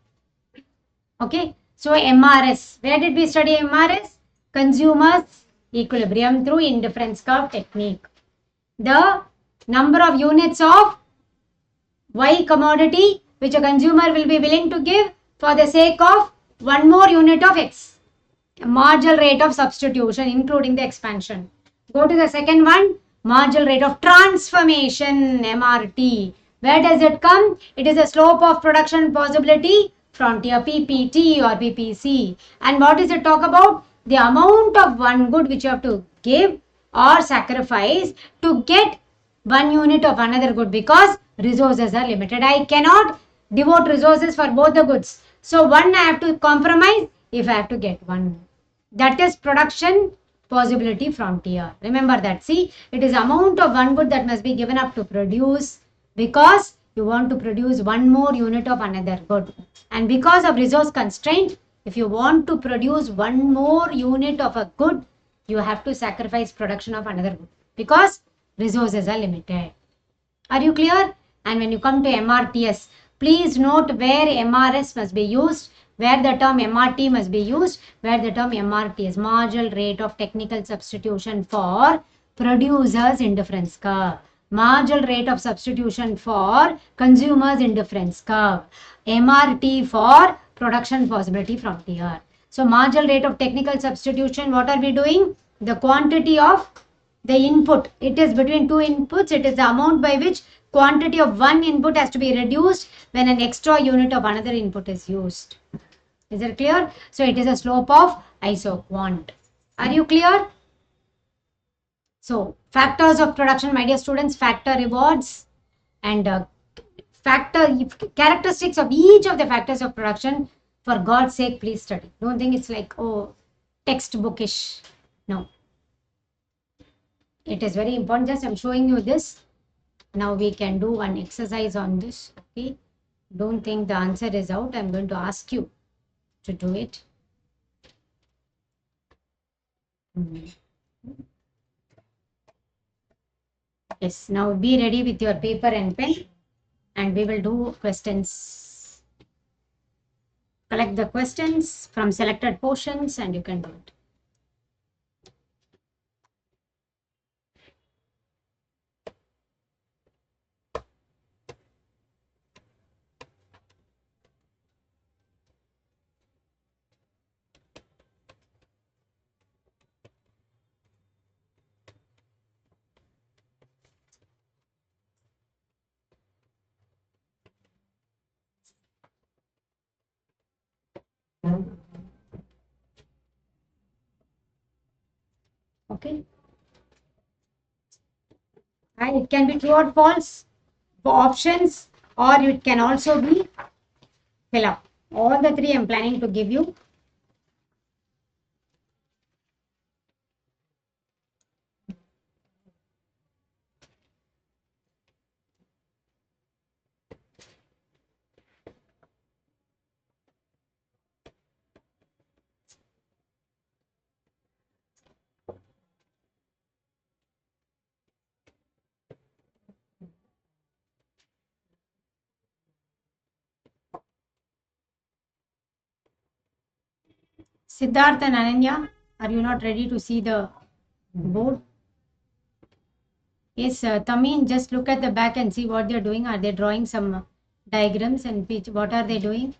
Okay. So MRS. Where did we study MRS? Consumers equilibrium through indifference curve technique. The number of units of Y commodity which a consumer will be willing to give for the sake of one more unit of X. Marginal rate of substitution including the expansion. Go to the second one, marginal rate of transformation, MRT. Where does it come? It is a slope of production possibility frontier, PPT or PPC. And what does it talk about? The amount of one good which you have to give or sacrifice to get one unit of another good, because resources are limited. I cannot devote resources for both the goods. So one I have to compromise if I have to get one. That is production possibility frontier. Remember that. See, it is amount of one good that must be given up to produce, because you want to produce one more unit of another good. And because of resource constraint, if you want to produce one more unit of a good, you have to sacrifice production of another good, because resources are limited. Are you clear? And when you come to MRTS, please note where MRS must be used, where the term MRT must be used, where the term MRTS, marginal rate of technical substitution for producers indifference curve, marginal rate of substitution for consumers indifference curve, MRT for production possibility frontier. So marginal rate of technical substitution, what are we doing? The quantity of the input, it is between two inputs, it is the amount by which quantity of one input has to be reduced when an extra unit of another input is used. Is it clear? So it is a slope of isoquant. Are you clear? So factors of production, my dear students, factor rewards and characteristics of each of the factors of production. For God's sake, please study. Don't think it's like, oh, textbookish. No. It is very important. Just I'm showing you this. Now we can do one exercise on this. Okay. Don't think the answer is out. I'm going to ask you to do it. Yes. Now be ready with your paper and pen, and we will do questions. Collect the questions from selected portions and you can do it. Okay. And it can be true or false options, or it can also be fill up. All the three I'm planning to give you. Siddharth and Ananya, are you not ready to see the board? Yes, Tamin, just look at the back and see what they're doing. Are they drawing some diagrams and pitch? What are they doing?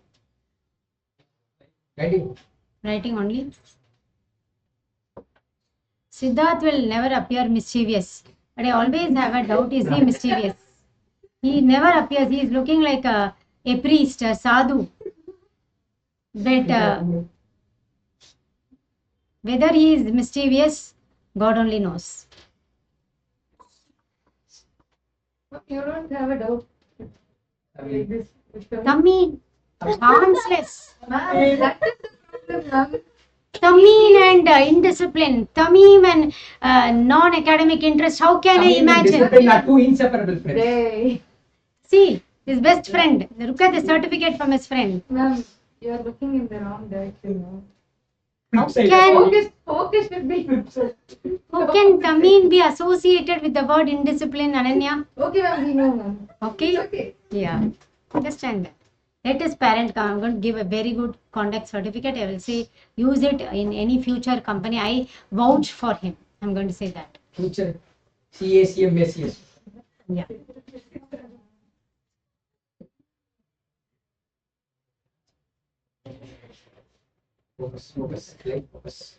Writing. Writing only. Siddharth will never appear mischievous, but I always have a doubt, is he mischievous? He never appears. He is looking like a priest, a sadhu. But whether he is mischievous, God only knows. You don't have a doubt. I mean, This. Tamin, chanceless. Ma'am, that is the problem, ma'am. Tamim and indiscipline, Tamim and non-academic interest. How can I imagine? Discipline are two inseparable friends. They. See, his best friend. Look at the certificate from his friend. Ma'am, you are looking in the wrong direction, ma'am. How Flip side. can Focus should be. how can Tamim be associated with the word indiscipline, Ananya? Okay, ma'am, we know, ma'am. Okay. Okay. Yeah, understand that. Let his parent come. I'm going to give a very good conduct certificate. I will say use it in any future company. I vouch for him. I'm going to say that. Future CACM, SCS. Yeah. Focus, focus, like focus.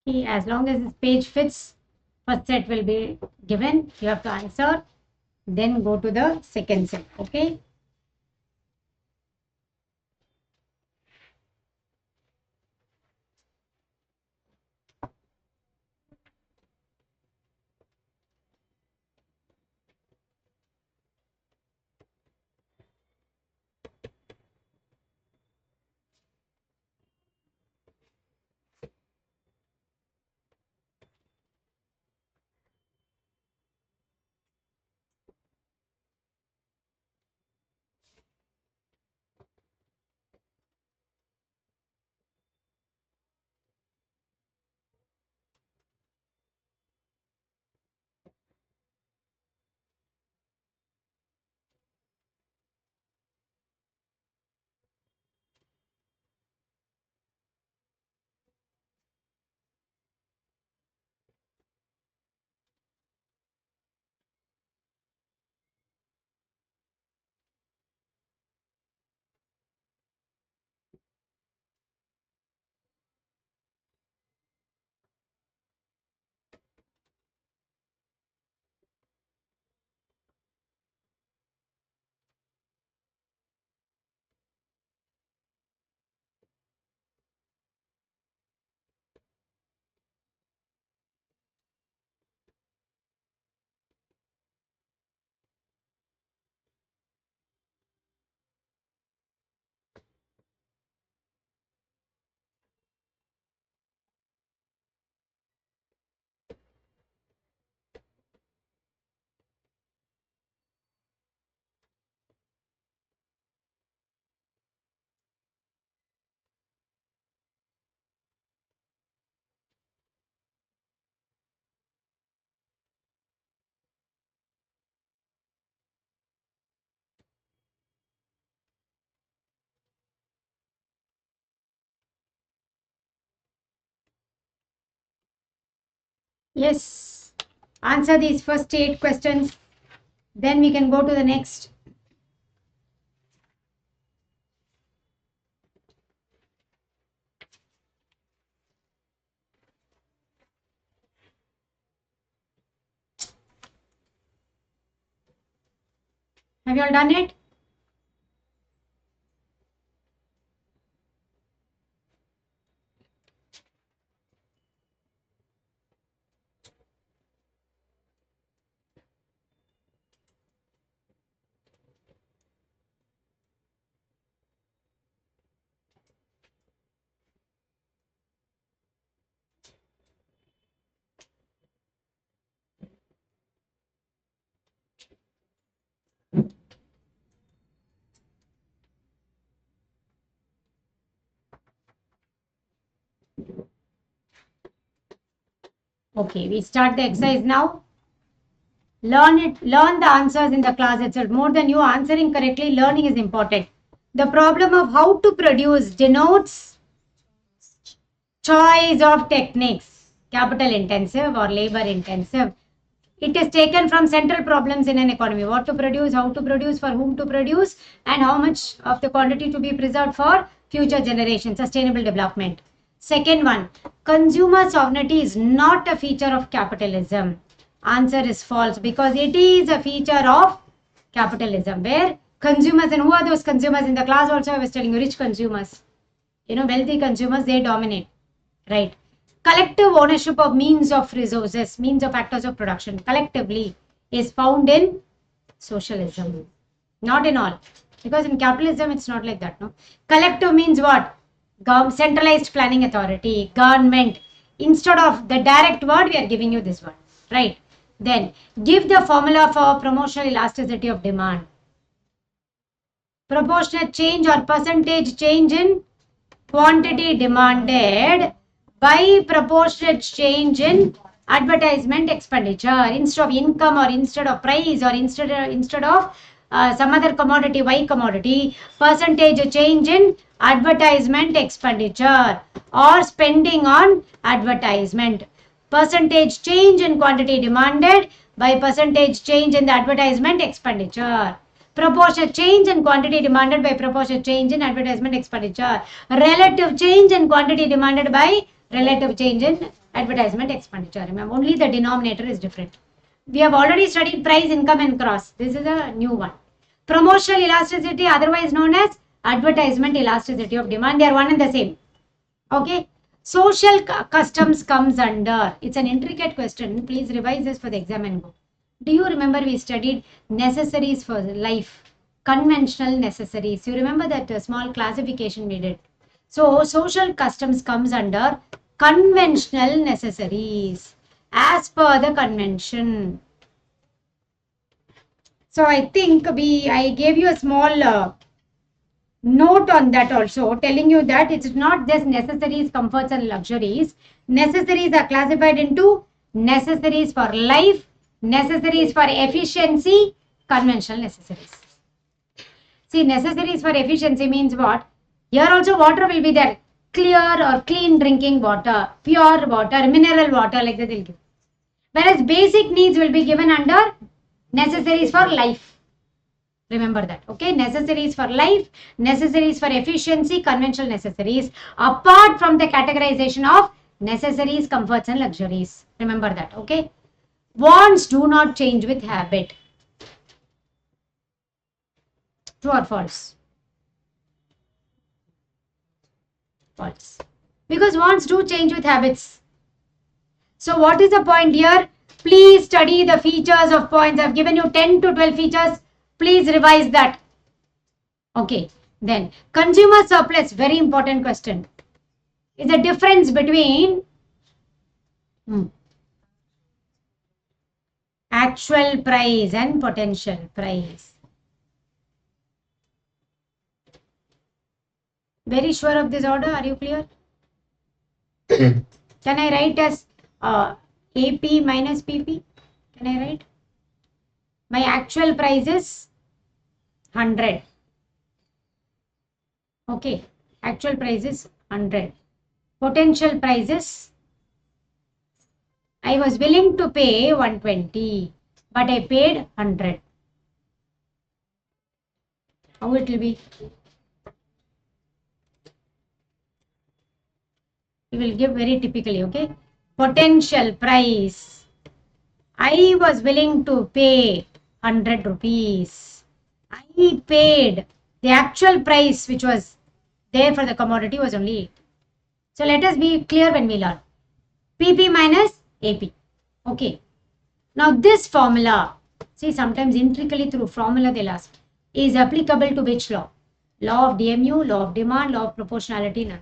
Okay, as long as this page fits, first set will be given. You have to answer. Then go to the second set. Okay. Yes. Answer these first 8 questions. Then we can go to the next. Have you all done it? Okay, we start the exercise now. Learn it, learn the answers in the class itself. More than you answering correctly, learning is important. The problem of how to produce denotes choice of techniques, capital intensive or labor intensive. It is taken from central problems in an economy. What to produce, how to produce, for whom to produce, and how much of the quantity to be preserved for future generations, sustainable development. Second one, consumer sovereignty is not a feature of capitalism. Answer is false because it is a feature of capitalism where consumers, and who are those consumers in the class also I was telling you, rich consumers. Wealthy consumers, they dominate, right? Collective ownership of means of resources, means of factors of production, collectively is found in socialism. Not in all. Because in capitalism, it's not like that, no? Collective means what? Centralized planning authority, government. Instead of the direct word, we are giving you this word, right? Then, give the formula for promotional elasticity of demand. Proportionate change or percentage change in quantity demanded by proportionate change in advertisement expenditure. Instead of income or instead of price or instead of some other commodity, Y commodity, percentage change in advertisement expenditure or spending on advertisement. Percentage change in quantity demanded by percentage change in the advertisement expenditure. Proportionate change in quantity demanded by proportionate change in advertisement expenditure. Relative change in quantity demanded by relative change in advertisement expenditure. Remember, only the denominator is different. We have already studied price, income and cross. This is a new one. Promotional elasticity, otherwise known as advertisement elasticity of demand. They are one and the same. Okay. Social customs comes under. It's an intricate question. Please revise this for the exam and go. Do you remember we studied necessaries for life? Conventional necessaries. You remember that small classification we did. So social customs comes under conventional necessaries as per the convention. So I think I gave you a small note on that also, telling you that it's not just necessaries, comforts and luxuries. Necessaries are classified into necessaries for life, necessaries for efficiency, conventional necessaries. See, necessaries for efficiency means what? Here also water will be there. Clear or clean drinking water, pure water, mineral water, like that they'll give. Whereas basic needs will be given under necessaries for life. Remember that. Okay, necessaries for life, necessaries for efficiency, conventional necessaries, apart from the categorization of necessaries, comforts and luxuries. Remember that. Okay. Wants do not change with habit. True or false? False. Because wants do change with habits. So what is the point here? Please study the features of points. I've given you 10 to 12 features. Please revise that. Okay. Then consumer surplus, very important question. Is the difference between actual price and potential price. Very sure of this order? Are you clear? Can I write as AP minus PP? Can I write? My actual price is 100. Okay. Actual price is 100. Potential price is, I was willing to pay 120, but I paid 100. How it will be? We will give very typically, okay? Potential price. I was willing to pay 100 rupees. I paid the actual price which was there for the commodity was only 8. So let us be clear when we learn. PP minus AP. Okay. Now this formula, see sometimes intricately through formula they'll ask, is applicable to which law? Law of DMU, law of demand, law of proportionality, none.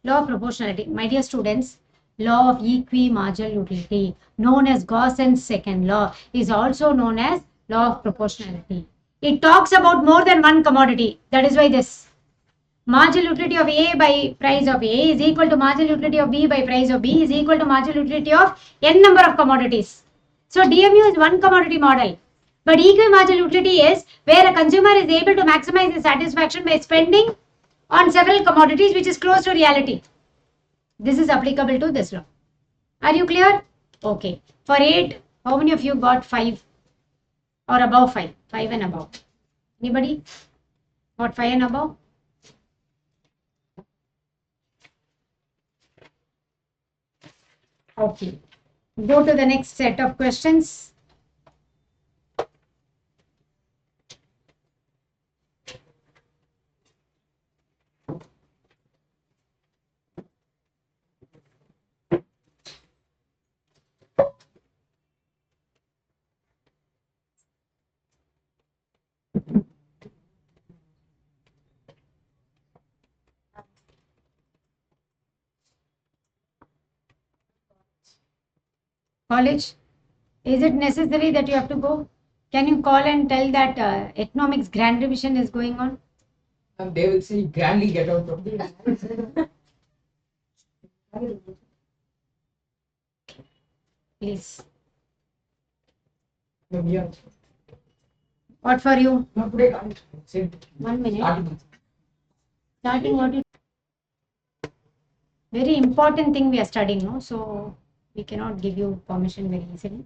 Law of proportionality. My dear students, law of equimarginal utility, known as Gauss's second law, is also known as law of proportionality. It talks about more than one commodity. That is why this. Marginal utility of A by price of A is equal to marginal utility of B by price of B is equal to marginal utility of n number of commodities. So DMU is one commodity model. But equimarginal utility is where a consumer is able to maximize his satisfaction by spending on several commodities, which is close to reality. This is applicable to this law. Are you clear? Okay. For 8, how many of you got 5 or above 5? 5 and above. Anybody got 5 and above? Okay. Go to the next set of questions. College, is it necessary that you have to go? Can you call and tell that economics grand revision is going on? They will say grandly get out of this. Please. No, yeah. What for you? No, today can't. Say 1 minute. starting. Starting what you... Very important thing we are studying, no? So we cannot give you permission very easily.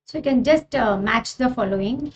So you can just match the following.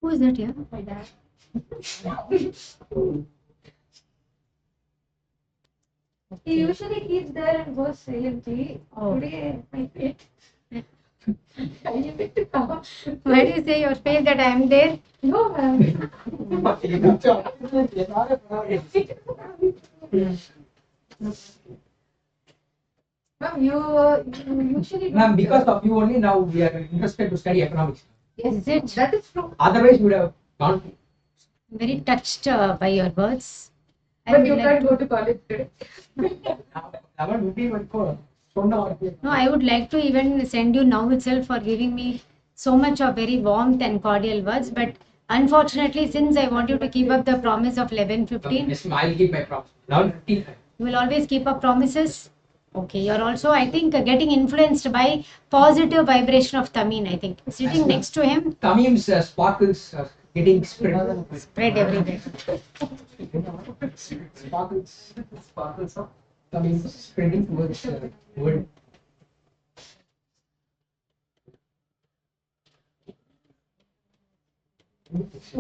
Who is that here? My dad. He usually keeps there and goes CMT. Oh. Today, my feet. I need it to come. Why do you say your face that I am there? No, ma'am. Ma'am, you usually. Ma'am, because of you only now we are interested to study economics. Yes, Is it? that is true. Otherwise, we would have gone. I'm very touched by your words. I But would you like can't to- go to college today. 11:15 வரைக்கும் சொன்ன வார்த்தை. No, I would like to even send you now itself for giving me so much of very warmth and cordial words. But unfortunately, since I want you to keep up the promise of 11:15, Yes, ma'am, I'll keep my promise. 11:15. you will always keep up promises. Okay, you're also, I think, getting influenced by positive vibration of Tamin. I think sitting next to him, Tamim's sparkles are getting spread. spread everywhere. Sparkles of Tamim spreading towards the world.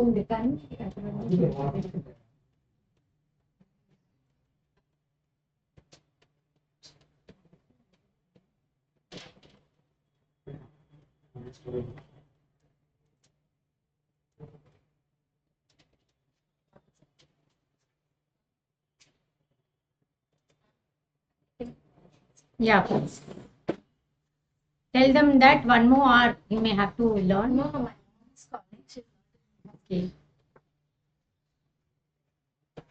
உங்க தண்ணி Yeah, please. Tell them that one more hour you may have to learn. No, my mom's college. Okay.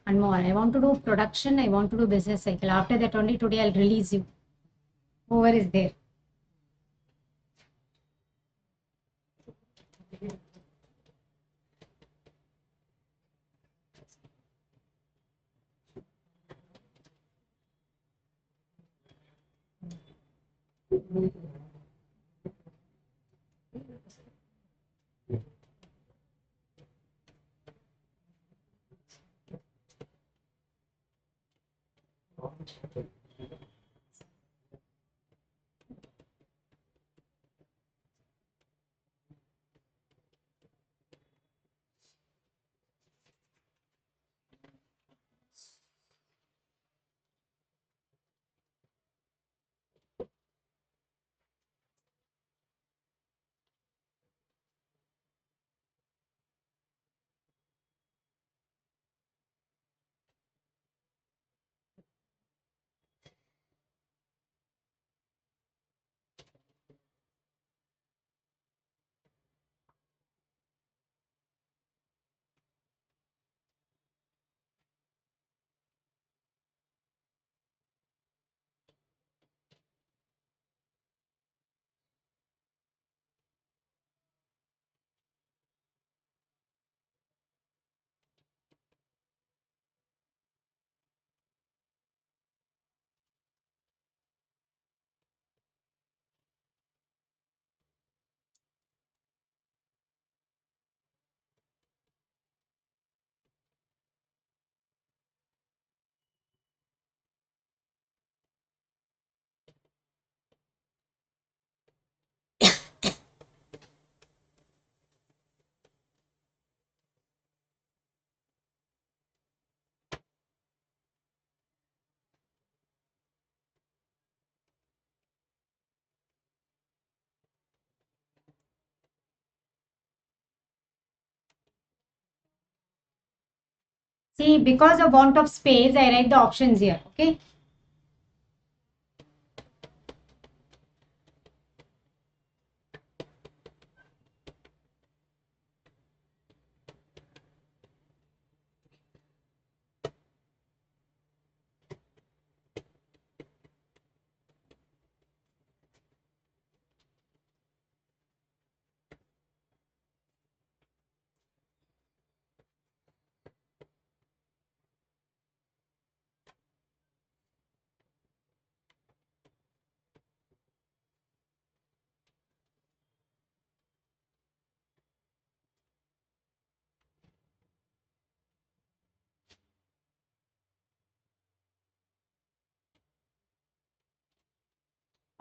One more. I want to do production. I want to do business cycle. After that only today I'll release you. Whoever is there. See, because of want of space, I write the options here. Okay.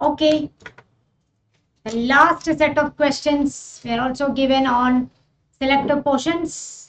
Okay. The last set of questions were also given on selective portions.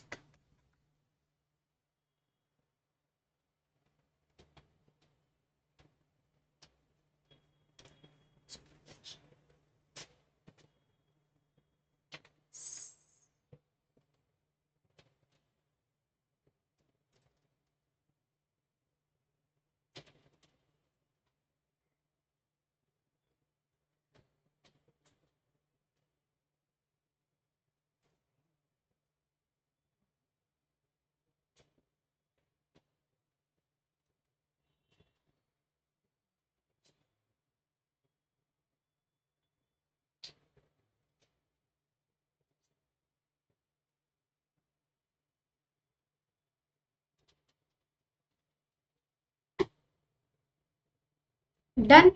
Done.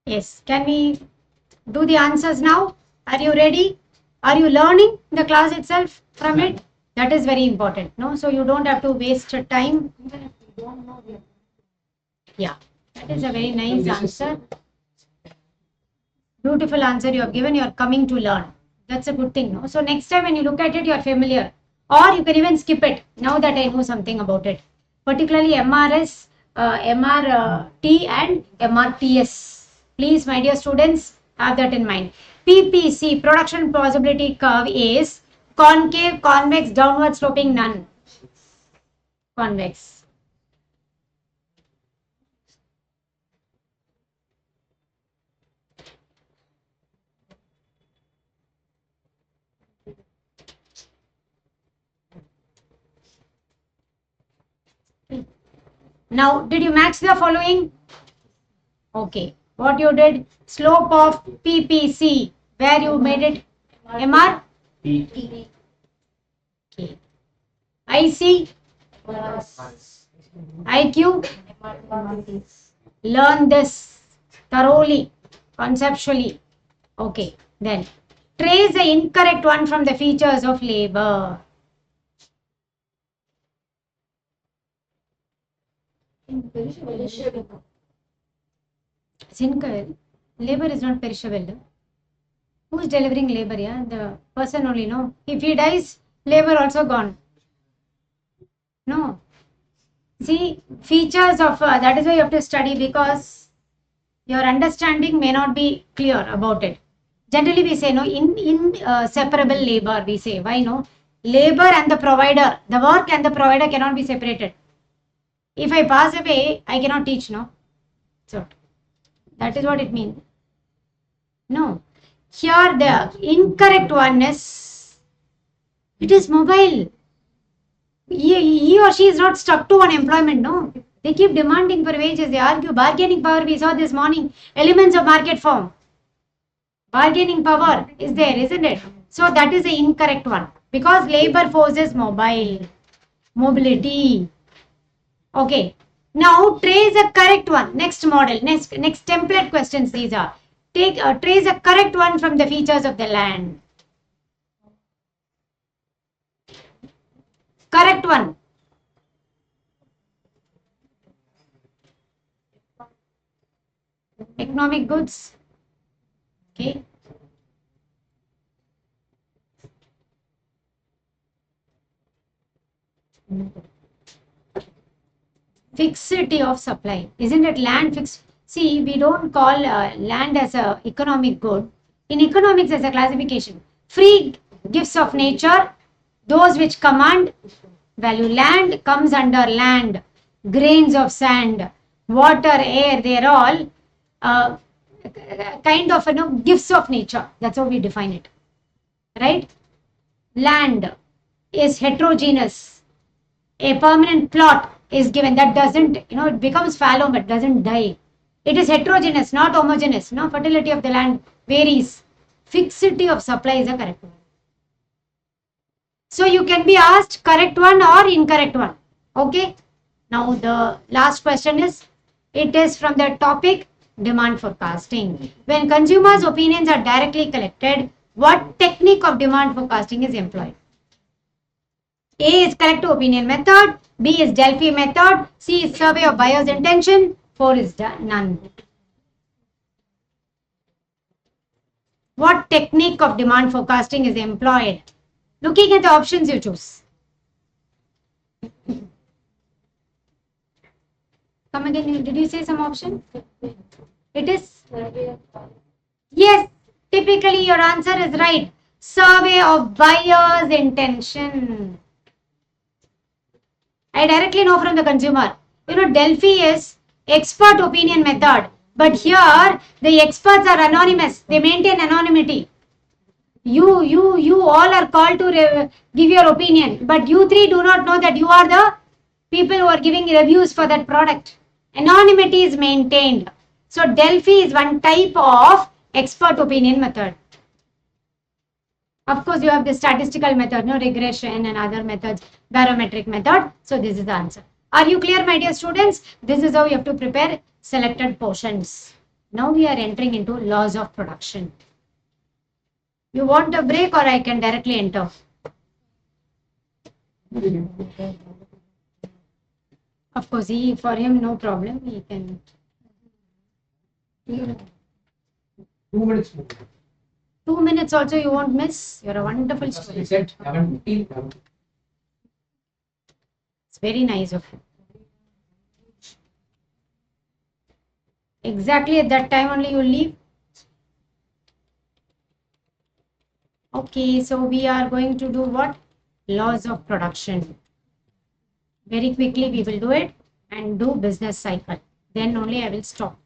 Yes. Can we do the answers now? Are you ready? Are you learning the class itself from it? That is very important. No, so you don't have to waste your time. Yeah, that is a very nice answer. Beautiful answer you have given. You are coming to learn. That's a good thing. No, so next time when you look at it, you are familiar, or you can even skip it. Now that I know something about it, particularly MRS, MRT, and MRTS. Please, my dear students, have that in mind. PPC, production possibility curve, is concave, convex, downward sloping, none. Convex. Now, did you match the following? Okay. What you did? Slope of PPC, where you made it MR? T. Okay. IC? IQ? Learn this thoroughly, conceptually. Okay. Then, trace the incorrect one from the features of labor. Labor is not perishable. Who is delivering labor? Yeah, the person only. No, if he dies, labor also gone. No. See, features of that is why you have to study, because your understanding may not be clear about it. Generally, we say no, inseparable labor. We say, why no? Labor and the provider, the work and the provider cannot be separated. If I pass away, I cannot teach. No, so that is what it means. No, here the incorrect one is, it is mobile. He or she is not stuck to one employment. No, they keep demanding for wages. They argue. Bargaining power, we saw this morning. Elements of market form. Bargaining power is there, isn't it? So that is the incorrect one, because labor force is mobile. Mobility. Okay. Now trace a correct one. Next model. Next template questions. These are. Trace a correct one from the features of the land. Correct one. Economic goods. Okay. Fixity of supply. Isn't it land fixed? See, we don't call land as a economic good. In economics, as a classification, free gifts of nature, those which command value. Land comes under land, grains of sand, water, air, they're all uh, kind of gifts of nature. That's how we define it, right? Land is heterogeneous. A permanent plot is given that doesn't, it becomes fallow but doesn't die. It is heterogeneous, not homogeneous. Fertility of the land varies. Fixity of supply is a correct one. So you can be asked correct one or incorrect one. Okay. Now the last question is, it is from the topic demand forecasting. When consumers' opinions are directly collected, what technique of demand forecasting is employed? A is collective opinion method, B is Delphi method, C is survey of buyer's intention, 4 is none. What technique of demand forecasting is employed? Looking at the options you choose. Come again, did you say some option? It is? Yes, typically your answer is right. Survey of buyer's intention. I directly know from the consumer. Delphi is expert opinion method. But here, the experts are anonymous. They maintain anonymity. You all are called to give your opinion. But you three do not know that you are the people who are giving reviews for that product. Anonymity is maintained. So, Delphi is one type of expert opinion method. Of course, you have the statistical method, regression and other methods, barometric method. So, this is the answer. Are you clear, my dear students? This is how you have to prepare selected portions. Now we are entering into laws of production. You want a break or I can directly enter? Of course, for him, no problem. He can. 2 minutes. 2 minutes also you won't miss. You're a wonderful student. You said 11:15. It's very nice of you. Exactly at that time only you leave. Okay, so we are going to do what? Laws of production. Very quickly we will do it and do business cycle. Then only I will stop.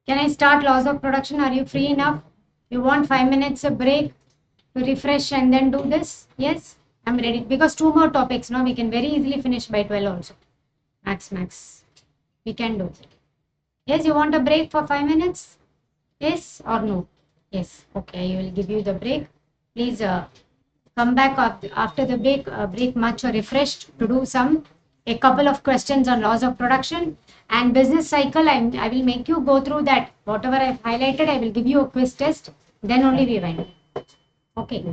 Can I start laws of production? Are you free enough? You want 5 minutes a break to refresh and then do this? Yes, I'm ready. Because 2 more topics, no? We can very easily finish by 12 also. Max. We can do it. Yes, you want a break for 5 minutes? Yes or no? Yes. Okay, I will give you the break. Please come back after the break much refreshed to do a couple of questions on laws of production and business cycle. I will make you go through that. Whatever I've highlighted, I will give you a quiz test. Then only we wind. Okay.